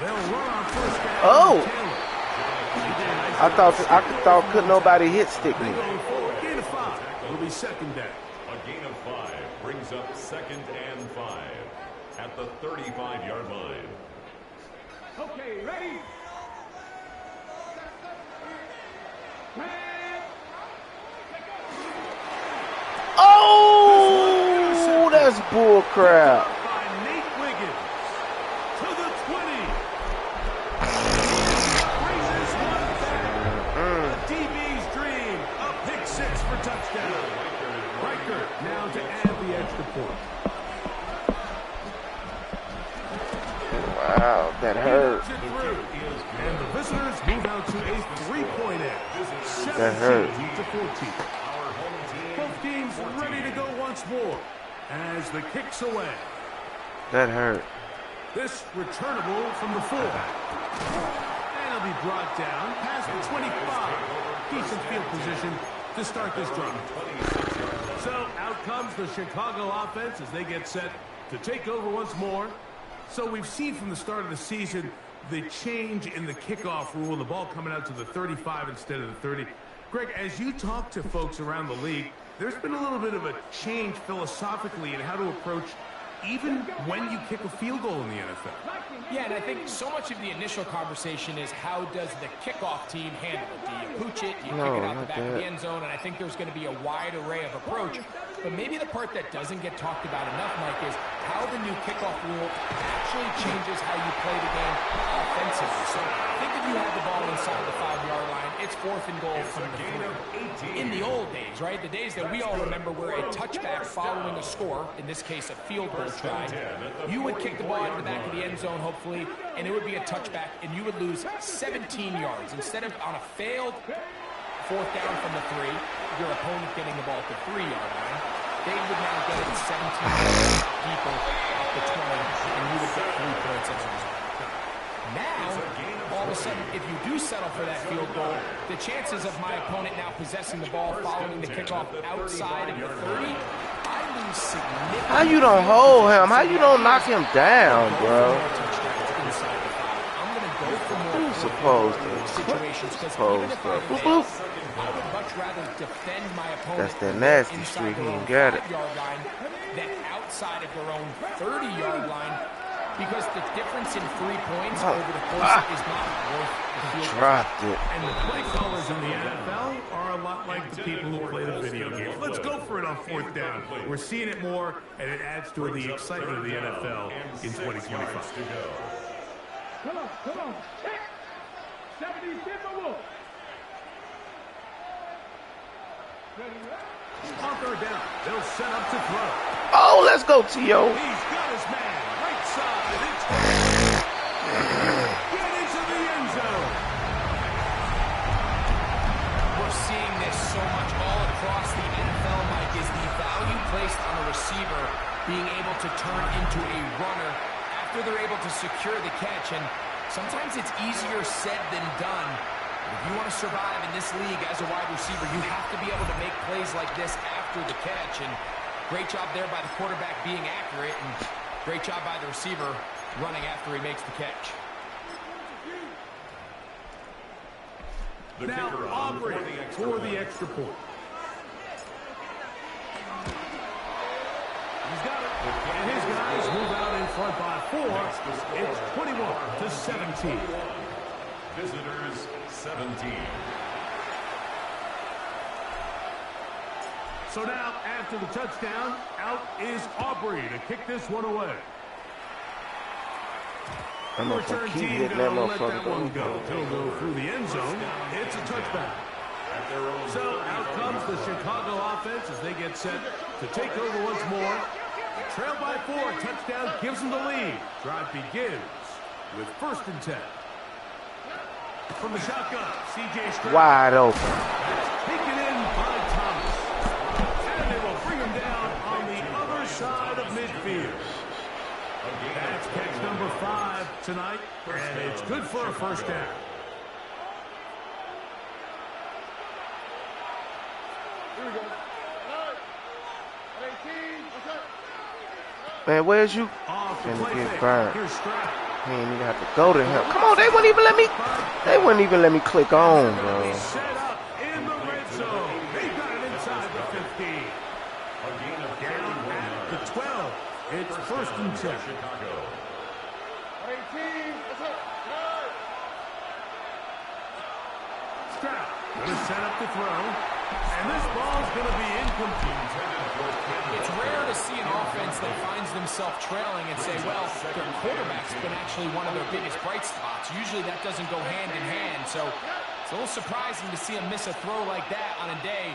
They'll run on first down. Oh! I thought could nobody hit stick me. Going forward, gain of 5. It'll be second down. A gain of 5 brings up 2nd and 5 at the 35-yard line. Okay, ready? Oh! That's bull crap. By Nate Wiggins to the 20. Brings this one back. The DB's dream. A pick 6 for touchdown. Riker now to add the extra point. Wow, that hurt. And the visitors move out to a 3-point edge. That hurt. 17-14. Both teams ready to go once more as the kick's away. That hurt. This returnable from the fullback. And it'll be brought down past the 25. Decent field position to start this drive. So out comes the Chicago offense as they get set to take over once more. So we've seen from the start of the season the change in the kickoff rule, the ball coming out to the 35 instead of the 30. Greg, as you talk to folks around the league, there's been a little bit of a change philosophically in how to approach even when you kick a field goal in the NFL. Yeah, and I think so much of the initial conversation is how does the kickoff team handle it? Do you pooch it? Do you kick it out the back of the end zone? And I think there's going to be a wide array of approach. But maybe the part that doesn't get talked about enough, Mike, is how the new kickoff rule actually changes how you play the game offensively. So think if you had the ball inside the 5-yard line, it's 4th and goal from the 3. In the old days, right, the days that we all remember where a touchback following a score, in this case a field goal try, you would kick the ball into the back of the end zone, hopefully, and it would be a touchback, and you would lose 17 yards. Instead of on a failed 4th down from the 3, your opponent getting the ball at the 3-yard line, they would now get it 17 yards deeper at the 20, and you would get 3 points as a result. Now, all of a sudden, if you do settle for that field goal, the chances of my opponent now possessing the ball following the kickoff outside of the 30, I lose significantly. How you don't hold him? How you don't knock him down, bro? I'm going to go for more Supposed situations because Supposed even if to. I fail, I would much rather defend my opponent. That's that nasty streak. He ain't got it. Yard line than outside of their own 30-yard line because the difference in 3 points over the course is not worth the field. Dropped it. And the play callers in the NFL are a lot like the people who play the video games. Let's go for it on 4th down. We're seeing it more, and it adds to the excitement of the NFL in 2025. Come on. 70 people. On 3rd down, they'll set up to throw. Oh, let's go, T.O. He's got his man, right side. Get into the end zone. We're seeing this so much all across the NFL, Mike, is the value placed on a receiver being able to turn into a runner after they're able to secure the catch. And sometimes it's easier said than done. If you want to survive in this league as a wide receiver, you have to be able to make plays like this after the catch. And great job there by the quarterback being accurate, and great job by the receiver running after he makes the catch. Now Aubrey for the extra point. He's got it. And his guys move out in front by 4. It's 21-17. Visitors 17. So now, after the touchdown, out is Aubrey to kick this one away. I'm gonna Return keep team hitting that gonna let that motherfucker. one go. He'll go through the end zone. It's a touchback. So out comes the Chicago offense as they get set to take over once more. Trail by 4. Touchdown gives them the lead. Drive begins with 1st and 10. From the shotgun, C.J. Stroud. Wide open. Taken in by Thomas. And they will bring him down on the other side of midfield. That's catch number 5 tonight, and it's good for a 1st down. Here we go. Man, where's you? Off the Finna play get fake. burned. Here's Stroud. He ain't even have to go to him. Come on, they wouldn't even let me. They wouldn't even let me click on, bro. Set up in the red zone. They got it inside the 15. Down at the 12. It's 1st and 10. Stroud gonna set up to throw, and this ball's gonna be incomplete. It's rare to see an offense that finds themselves trailing and say, well, their quarterback's been actually one of their biggest bright spots. Usually that doesn't go hand in hand, so it's a little surprising to see him miss a throw like that on a day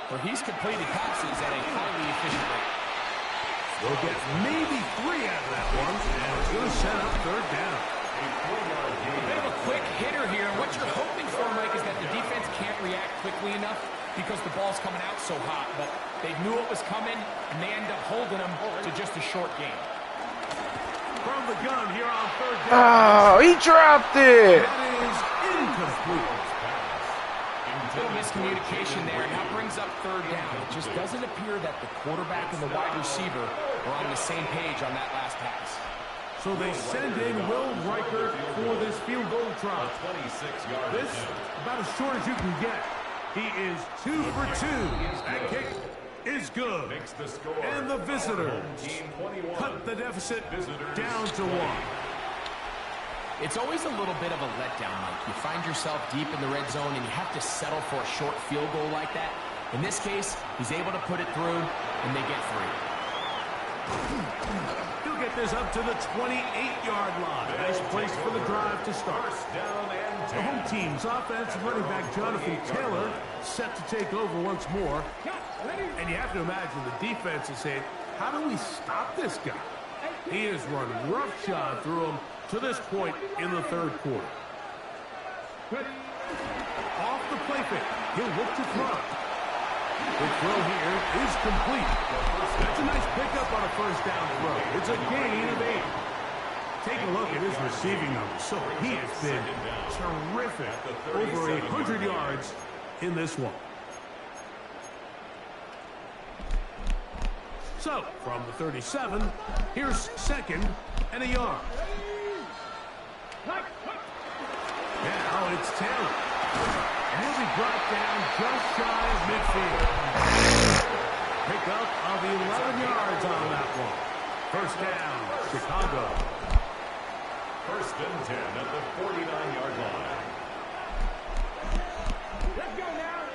where he's completed passes at a highly efficient rate. They'll get maybe 3 out of that one, and it's gonna set up 3rd down. A bit of a quick hitter here, and what you're hoping for, Mike, is that the defense can't react quickly enough because the ball's coming out so hot, but they knew it was coming, and they end up holding them to just a short game. From the gun here on 3rd down. Oh, he dropped it. That is incomplete. Little miscommunication there, and that brings up 3rd down. It just doesn't appear that the quarterback and the wide receiver are on the same page on that last pass. So they send in Will Riker for this field goal try. 26-yard This, about as short as you can get. He is 2 for 2. That kick is good. Makes the score. And the visitors Team 21. cut the deficit Visitors down to 1. It's always a little bit of a letdown, Mike. You find yourself deep in the red zone, and you have to settle for a short field goal like that. In this case, he's able to put it through, and they get 3. He'll get this up to the 28-yard line. Nice place for the drive to start. The home team's offensive running back Jonathan Taylor set to take over once more. And you have to imagine the defense is saying, how do we stop this guy? He has run roughshod through him to this point in the 3rd quarter. Off the play fake. He'll look to throw. The throw here is complete. That's a nice pickup on a 1st down throw. It's a gain of 8. Take a look at his receiving numbers. So he has been terrific. Over 800 yards in this one. So, from the 37, here's 2nd and a yard. Now it's Taylor. And he'll be brought down just shy of midfield. Pick up of 11 yards on that one. 1st down, Chicago. First and 10 at the 49-yard line. Let's go now.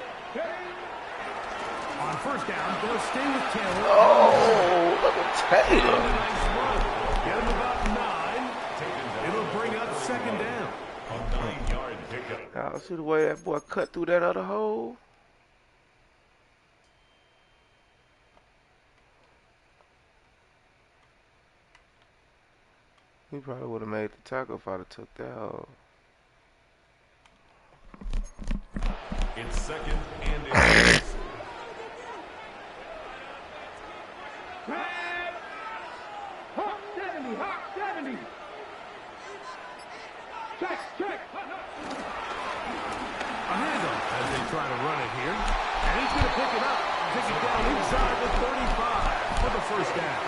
On first down, they'll stay with Taylor. Oh, look at Taylor. And a nice run. Get him about 9. It'll bring up second down. A 9-yard pickup. Y'all see the way that boy cut through that other hole? He probably would have made the tackle if I'd have took that hole. It's second and 8. Hawk 70, Hawk 70. Check. A handoff as they try to run it here. And he's going to pick it up. Take it down inside the 35 for the first down.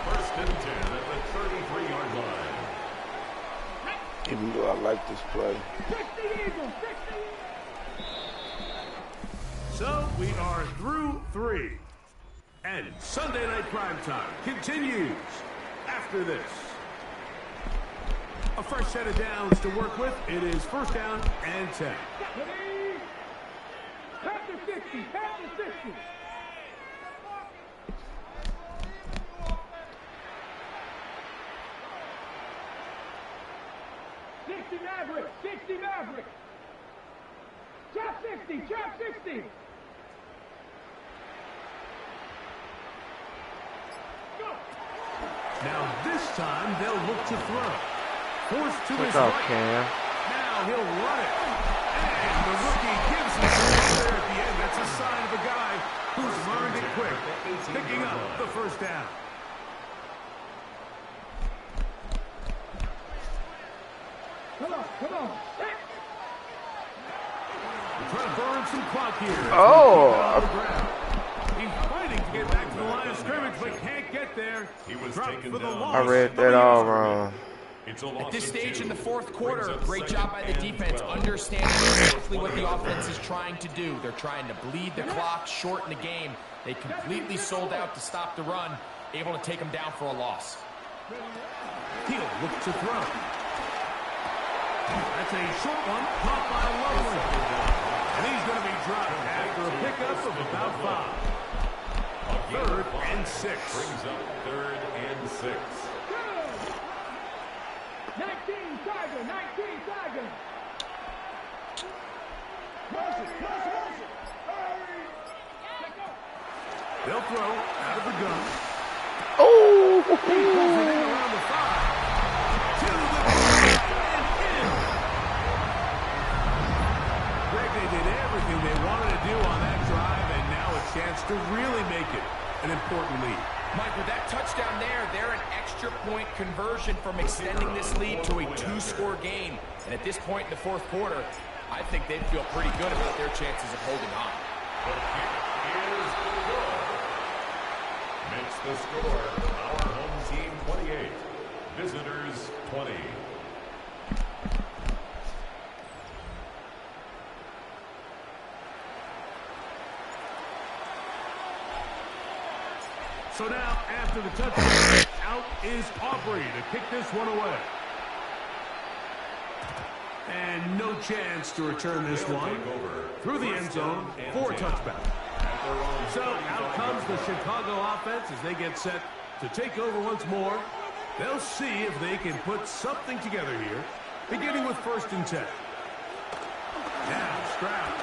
First and 10 at the 33-yard line. Even though I like this play. So we are through 3. And Sunday Night Primetime continues after this. A fresh set of downs to work with. It is first down and 10. Pass the 60, pass the 60. Maverick, 60 Maverick. Chop 60, chop 60. Go. Now this time they'll look to throw. Forced to his out, right. Cam. Now he'll run it. And the rookie gives him there at the end. That's a sign of a guy who's learned it quick. Picking up the first down. Come on. We're trying to burn some clock here. Oh. He's fighting to get back to the line of scrimmage, but can't get there. He was Dropped taken for the down. loss. I read that all wrong. At this stage in the fourth quarter, great job by the defense, understanding exactly what the offense is trying to do. They're trying to bleed the clock, shorten the game. They completely sold out to stop the run, able to take them down for a loss. He'll look to throw. That's a short one, caught by Lovely. And he's going to be dropped after a pickup of about 5. Third and 6. Brings up third and 6. 19 Tiger. Motion. They'll throw out of the gun. Oh! He pulls it in around the 5. To the and in. Greg, they did everything they wanted to do on that drive, and now a chance to really make it an important lead. Mike, with that touchdown there, they're an extra point conversion from extending this lead to a 2-score game. And at this point in the fourth quarter, I think they'd feel pretty good about their chances of holding on. The kick is good. Makes the score our home team 28, visitors 20. So now, after the touchdown, out is Aubrey to kick this one away. And no chance to return this one through the end zone for a touchback. So out comes the Chicago offense as they get set to take over once more. They'll see if they can put something together here, beginning with first and 10. Now Stroud.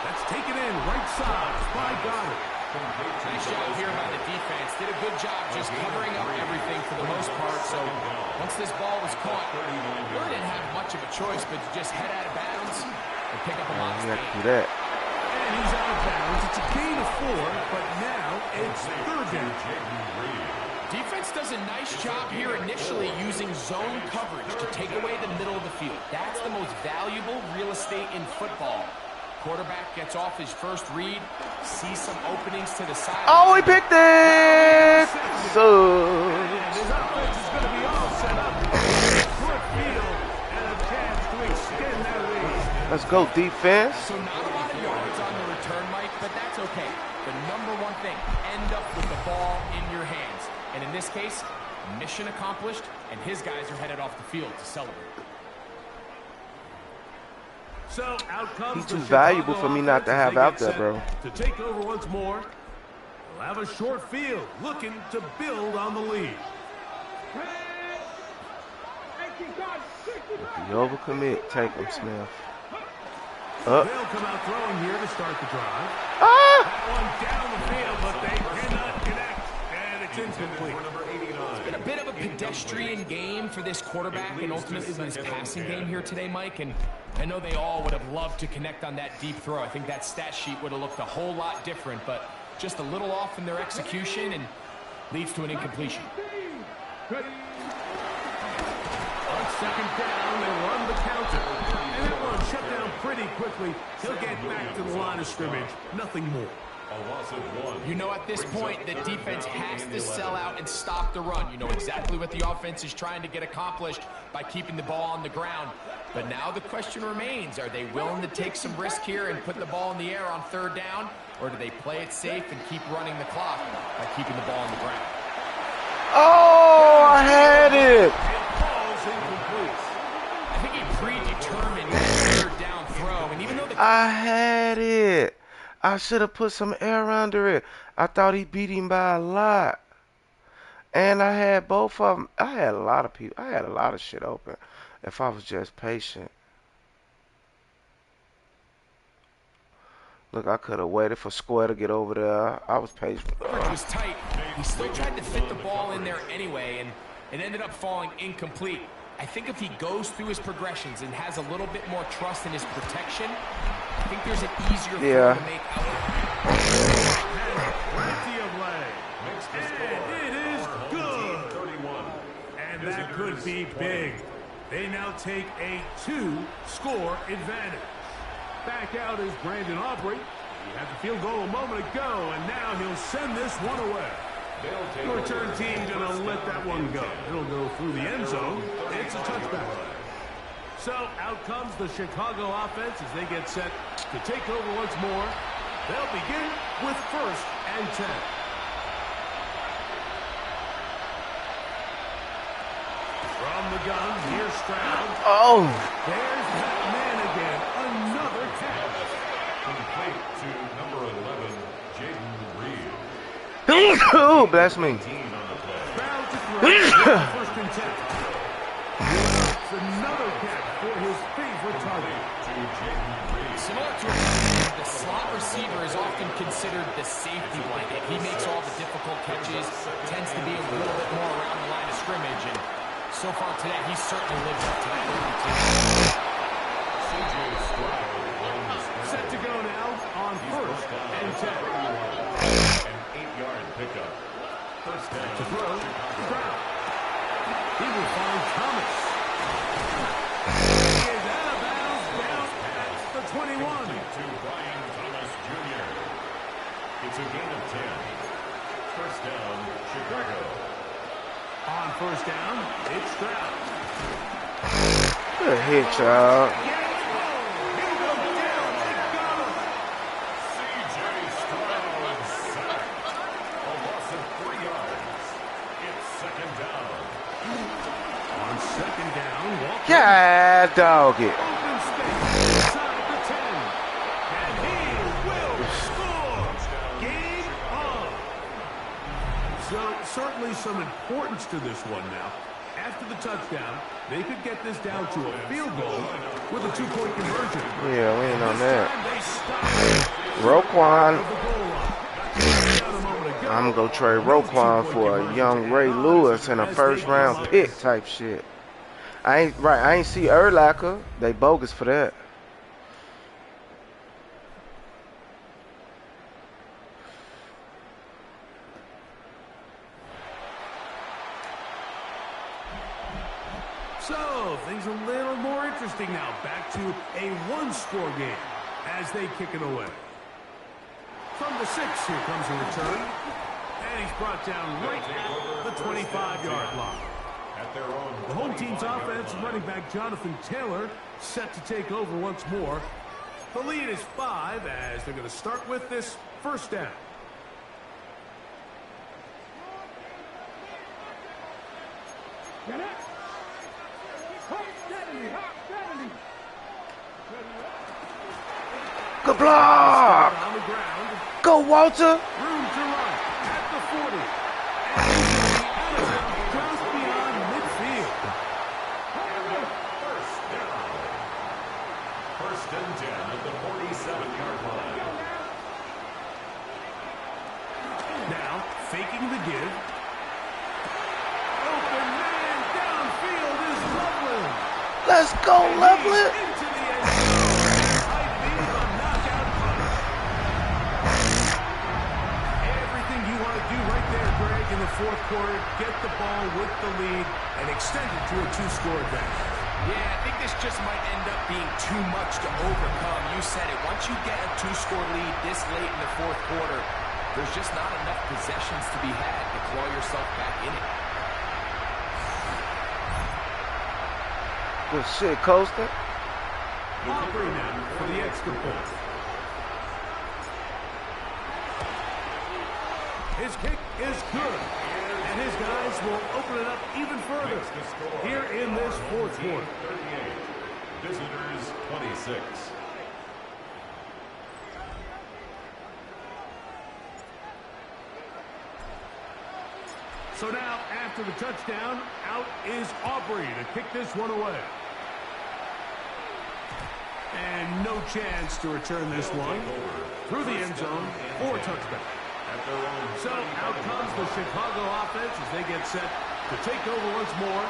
That's taken in right side by Goddard. Nice job here by the defense. Did a good job just covering up everything for the most part. So once this ball was caught, really didn't have much of a choice but to just head out of bounds and pick up a loss. You have to do that. And he's out of bounds. It's a gain of 4, but now it's third down. Defense does a nice job here initially using zone coverage to take away the middle of the field. That's the most valuable real estate in football. Quarterback gets off his first read, sees some openings to the side. Oh, he picked it! So. And his offense is going to be all set up. Short field and a chance to extend that lead. Let's go, defense. So not a lot of yards on the return, Mike, but that's okay. The number one thing, end up with the ball in your hands. And in this case, mission accomplished, and his guys are headed off the field to celebrate. So out comes He's too valuable for me not to have out there, bro. To take over once more. They'll have a short field, looking to build on the lead. If you overcommit, take him, Smith. They'll come out throwing here to start the drive. Ah! That one down the field, but they cannot connect. And it's incomplete. It's been a bit of a pedestrian game for this quarterback and ultimately this passing game here today, Mike. And I know they all would have loved to connect on that deep throw. I think that stat sheet would have looked a whole lot different, but just a little off in their execution and leads to an incompletion. On second down, they run the counter. And that one shut down pretty quickly. He'll get back to the line of scrimmage. Nothing more. You know, at this point, the defense has to sell out and stop the run. You know exactly what the offense is trying to get accomplished by keeping the ball on the ground. But now the question remains, are they willing to take some risk here and put the ball in the air on third down? Or do they play it safe and keep running the clock by keeping the ball on the ground? Oh, I had it. I think he predetermined the third down throw. And even though I had it. I should have put some air under it. I thought he beat him by a lot. And I had both of them. I had a lot of people. I had a lot of shit open. If I was just patient. Look, I could have waited for Square to get over there. I was patient. Coverage was tight. He still tried to fit the ball in there anyway, and it ended up falling incomplete. I think if he goes through his progressions and has a little bit more trust in his protection, I think there's an easier throw to make out there. Plenty of leg. And it is good. And that could be big. They now take a 2-score advantage. Back out is Brandon Aubrey. He had the field goal a moment ago, and now he'll send this one away. The return team going to let that one go. It'll go through the end zone. It's a touchback. So out comes the Chicago offense as they get set to take over once more. They'll begin with 1st and 10. From the gun, here's Stroud. Oh. There's that man again. Another catch. Complete to number 11, Jaden Reed. Oh, bless me. Stroud to throw. 1st and 10. It's another catch for his favorite target. Similar to the slot receiver is often considered the safety blanket. He makes all the difficult catches, tends to be a little bit more around the line of scrimmage, and so far today, he certainly lives up to that reputation. Set to go now on 1st and 10. An 8-yard pickup. First down. To throw, Stroud. He will find Thomas. He is out of bounds down at the 21. To Brian Thomas Jr. It's a gain of 10. First down, Chicago. On 1st down, it's Stroud. Good hit, y'all. C.J. Stroud sacked. A loss of 3 yards. It's 2nd down. On 2nd down, Walker. Yeah, dog it. Open space inside the 10. And he will score. Game on. So certainly some importance to this one now. After the touchdown, they could get this down to a field goal with a 2-point conversion. Yeah, we ain't on This that. time they stop Roquan. at the goal line. Down a moment ago. I'm going to go trade Roquan for a young Ray Lewis and a 1st-round pick type shit. I ain't see Urlacher. They bogus for that. So, things a little more interesting now. Back to a 1-score game as they kick it away. From the 6, here comes a return. And he's brought down right at the 25-yard line. The home team's offense, running back Jonathan Taylor, set to take over once more. The lead is 5 as they're going to start with this 1st down. Good block. On the ground. Go, Walter. Room to run at the 40. And just beyond midfield. First and 10 at the 47-yard line. Now, faking the give. Open man downfield is Loveland. Let's go, Loveland. Into the end zone. Might be a knockout punch. Everything you want to do right there, Greg, in the fourth quarter. Get the ball with the lead and extend it to a two-score advantage. Yeah, I think this just might end up being too much to overcome. You said it. Once you get a two-score lead this late in the fourth quarter, there's just not enough possessions to be had to claw yourself back in it. Good shit, Coaster. Aubrey now for the extra point. His kick is good. And his guys will open it up even further here in this fourth quarter. 38. Visitors 26. So now, after the touchdown, out is Aubrey to kick this one away. And no chance to return this one through the end zone for a touchdown. So out comes the Chicago offense as they get set to take over once more.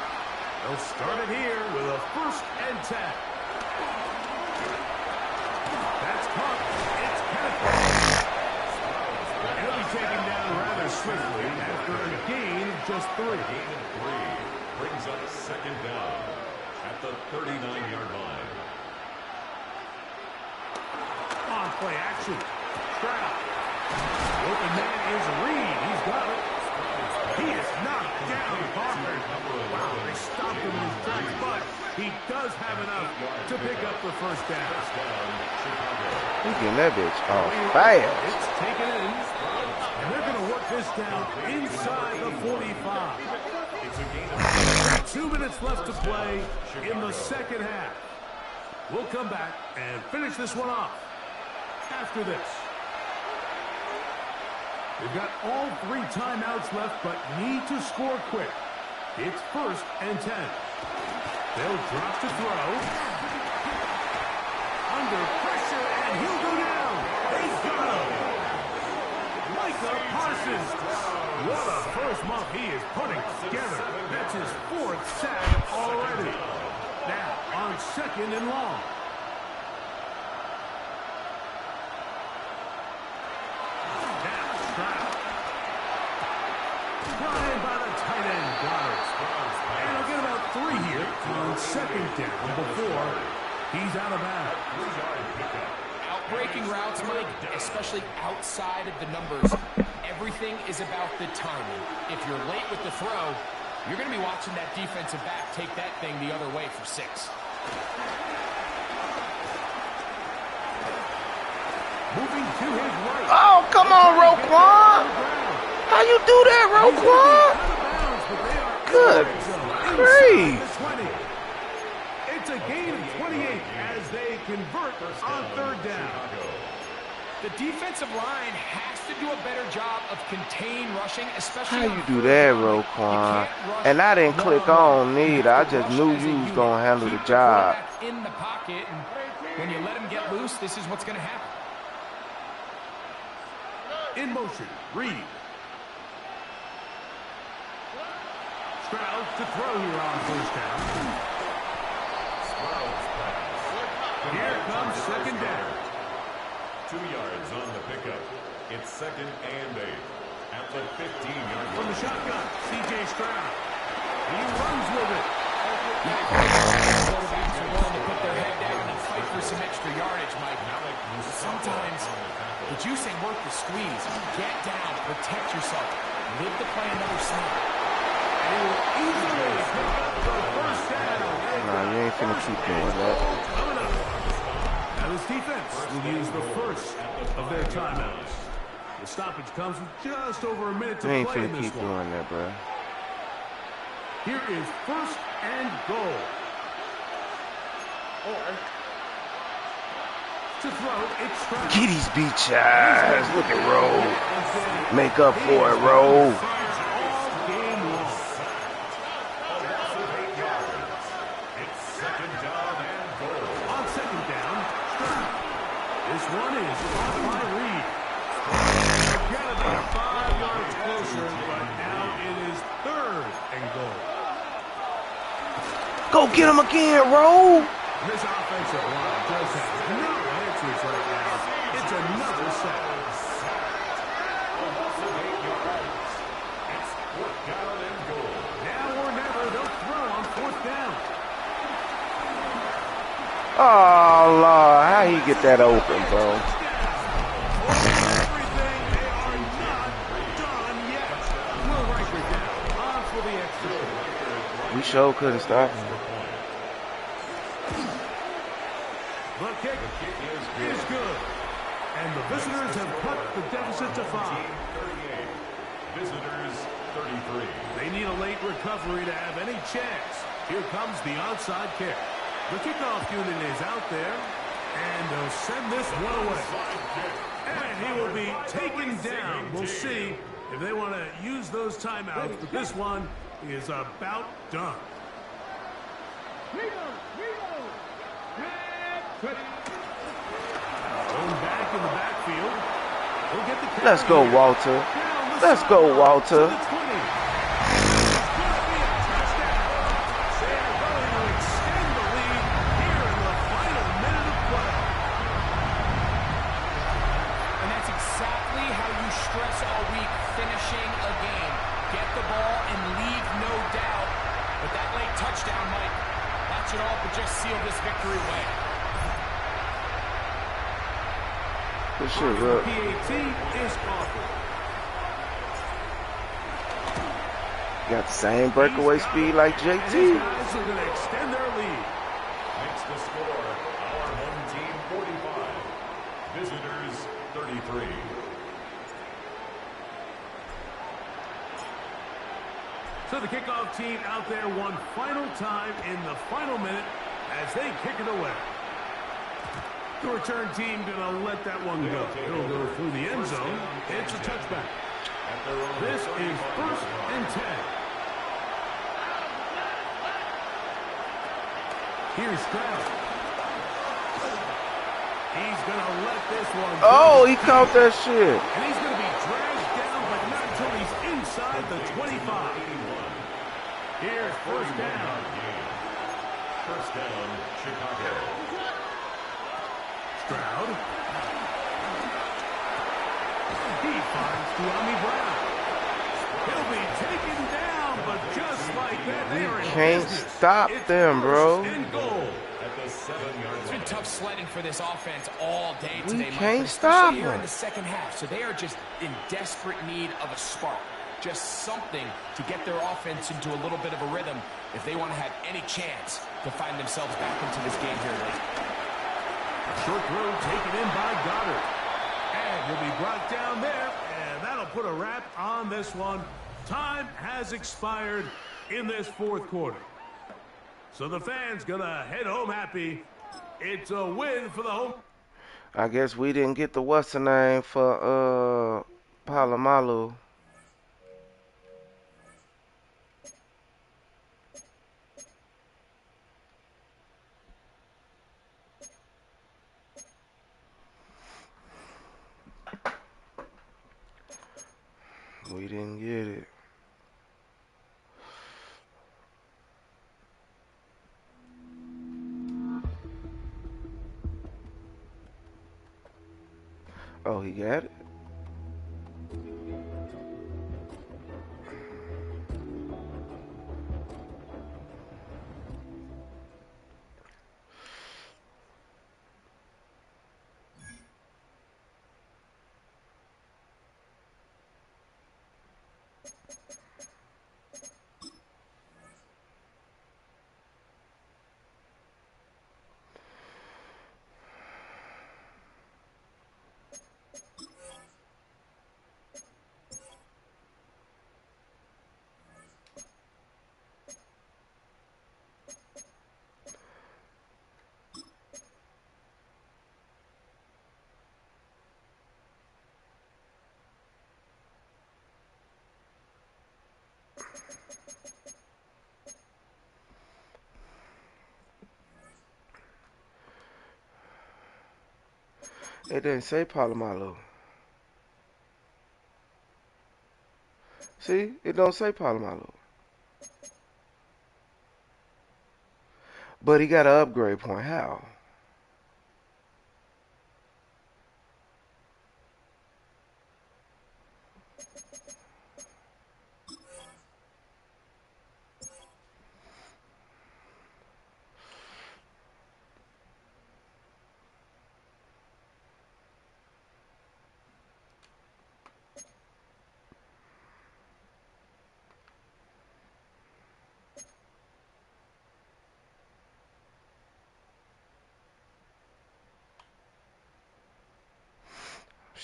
They'll start it here with a 1st and 10. That's caught. It's Kenneth. He'll be taken down rather swiftly after a gain of just 3. Gain of 3 brings up second down at the 39-yard line. On play action. Stroud. Open man is Reed. He's got it. He is knocked down. Parker. Wow, they stopped him in his tracks, but he does have enough to pick up the 1st down. He's getting that bitch off fast. It's taken in, and they're going to work this down inside the 45. 2 minutes left to play in the second half. We'll come back and finish this one off after this. They've got all 3 timeouts left, but need to score quick. It's 1st and 10. They'll drop to throw. Under pressure, and he'll go down. He's got him. Micah Parsons. What a first month he is putting together. That's his 4th sack already. Now on 2nd and long. On 2nd down before he's out of bounds. Outbreaking routes, Mike, especially outside of the numbers, everything is about the timing. If you're late with the throw, you're going to be watching that defensive back take that thing the other way for 6. Moving to his right. Oh, come on, Roquan. How you do that, Roquan? Good grief. It's a gain of 28 as they convert on 3rd down. The defensive line has to do a better job of contain rushing, especially. How you do that, Roquan? And I didn't click on neither. I just knew you was going to handle the job. In the pocket, and when you let him get loose, this is what's going to happen. In motion, Reed. Stroud to throw here on 1st down. Here comes 2nd down. 2 yards on the pickup. It's 2nd and 8 at the 15-yard line. From the shotgun, C.J. Stroud. He runs with it. Quarterbacks are willing to put their head down and fight for some extra yardage, Mike. Sometimes the juice ain't worth the squeeze. Get down, protect yourself, live to play another snap. And he will easily pick up the 1st down. Nah, you ain't finna keep doing that. Coming up. Now this defense will use the 1st of their timeouts. The stoppage comes with just over a minute to You ain't play in finna this keep one. doing that, bro. Here is first and goal. To throw, it's Stroud. Get these beach eyes. Look at Roll. Make up for it, Roll. All game long. It's second down and goal. On second down, Stroud. This one is caught by Reed. Again about 5 yards closer, but now it is third and goal. Go get him again, Roll. This offensive line just has no answers right now. It's another sack. It's fourth down and goal. Now or never, they'll throw on fourth down. Oh, Lord. How he get that open, bro? Everything, they are not done yet. Will Riker down. On for the extra. We sure couldn't stop him. The kick is good. And the visitors have cut the deficit to 5. 38. Visitors 33. They need a late recovery to have any chance. Here comes the onside kick. The kickoff unit is out there, and they'll send this one away. And he will be taken down. We'll see if they want to use those timeouts, but this one is about done. Going back in the backfield. We'll get the Let's go, Walter. Let's go, Walter. And that's exactly how you stress all week, finishing a game. Get the ball and leave no doubt. But that late touchdown, Mike, that should all but just seal this victory away. Good shit, bro. PAT is offered. Got the same breakaway speed like These JT. guys are going to extend their lead. Makes the score our home team 45. Visitors 33. So the kickoff team out there one final time in the final minute as they kick it away. The return team going to let that one go. It'll go through the end zone. It's a touchback. This is first and 10. Here's Stroud. He's going to let this one go. Oh, he caught that shit. And he's going to be dragged down, but not until he's inside the 25. Here's first down. First down, Chicago. Stroud. He finds De'Ami Brown. He'll be taken down, but just like that, they are in Can't business. stop It's them, bro. first and goal. At the 7-yard It's been tough sledding for this offense all day We today, Mike, can't but stop especially here in them. the second half. So they are just in desperate need of a spark. Just something to get their offense into a little bit of a rhythm if they want to have any chance to find themselves back into this game here late. Short throw taken in by Goddard. And he'll be brought down there, and that'll put a wrap on this one. Time has expired in this fourth quarter. So the fans gonna head home happy. It's a win for the home. I guess we didn't get the what's the name for Palomalu. We didn't get it. Oh, he got it? It didn't say Palomalu. See, it don't say Palomalu. But he got an upgrade point. How?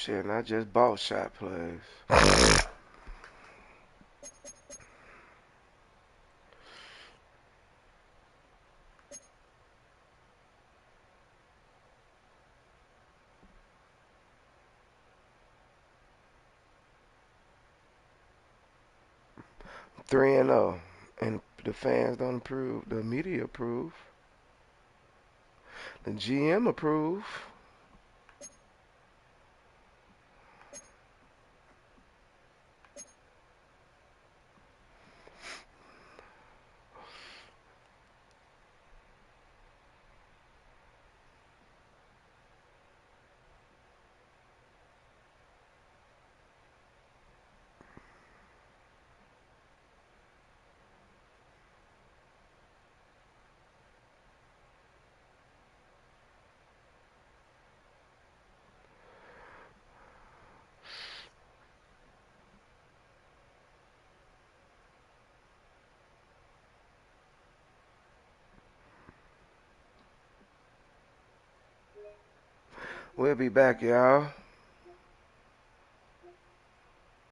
Shit, and I just bought shot plays. 3-0. And the fans don't approve. The media approve. The GM approve. We'll be back, y'all.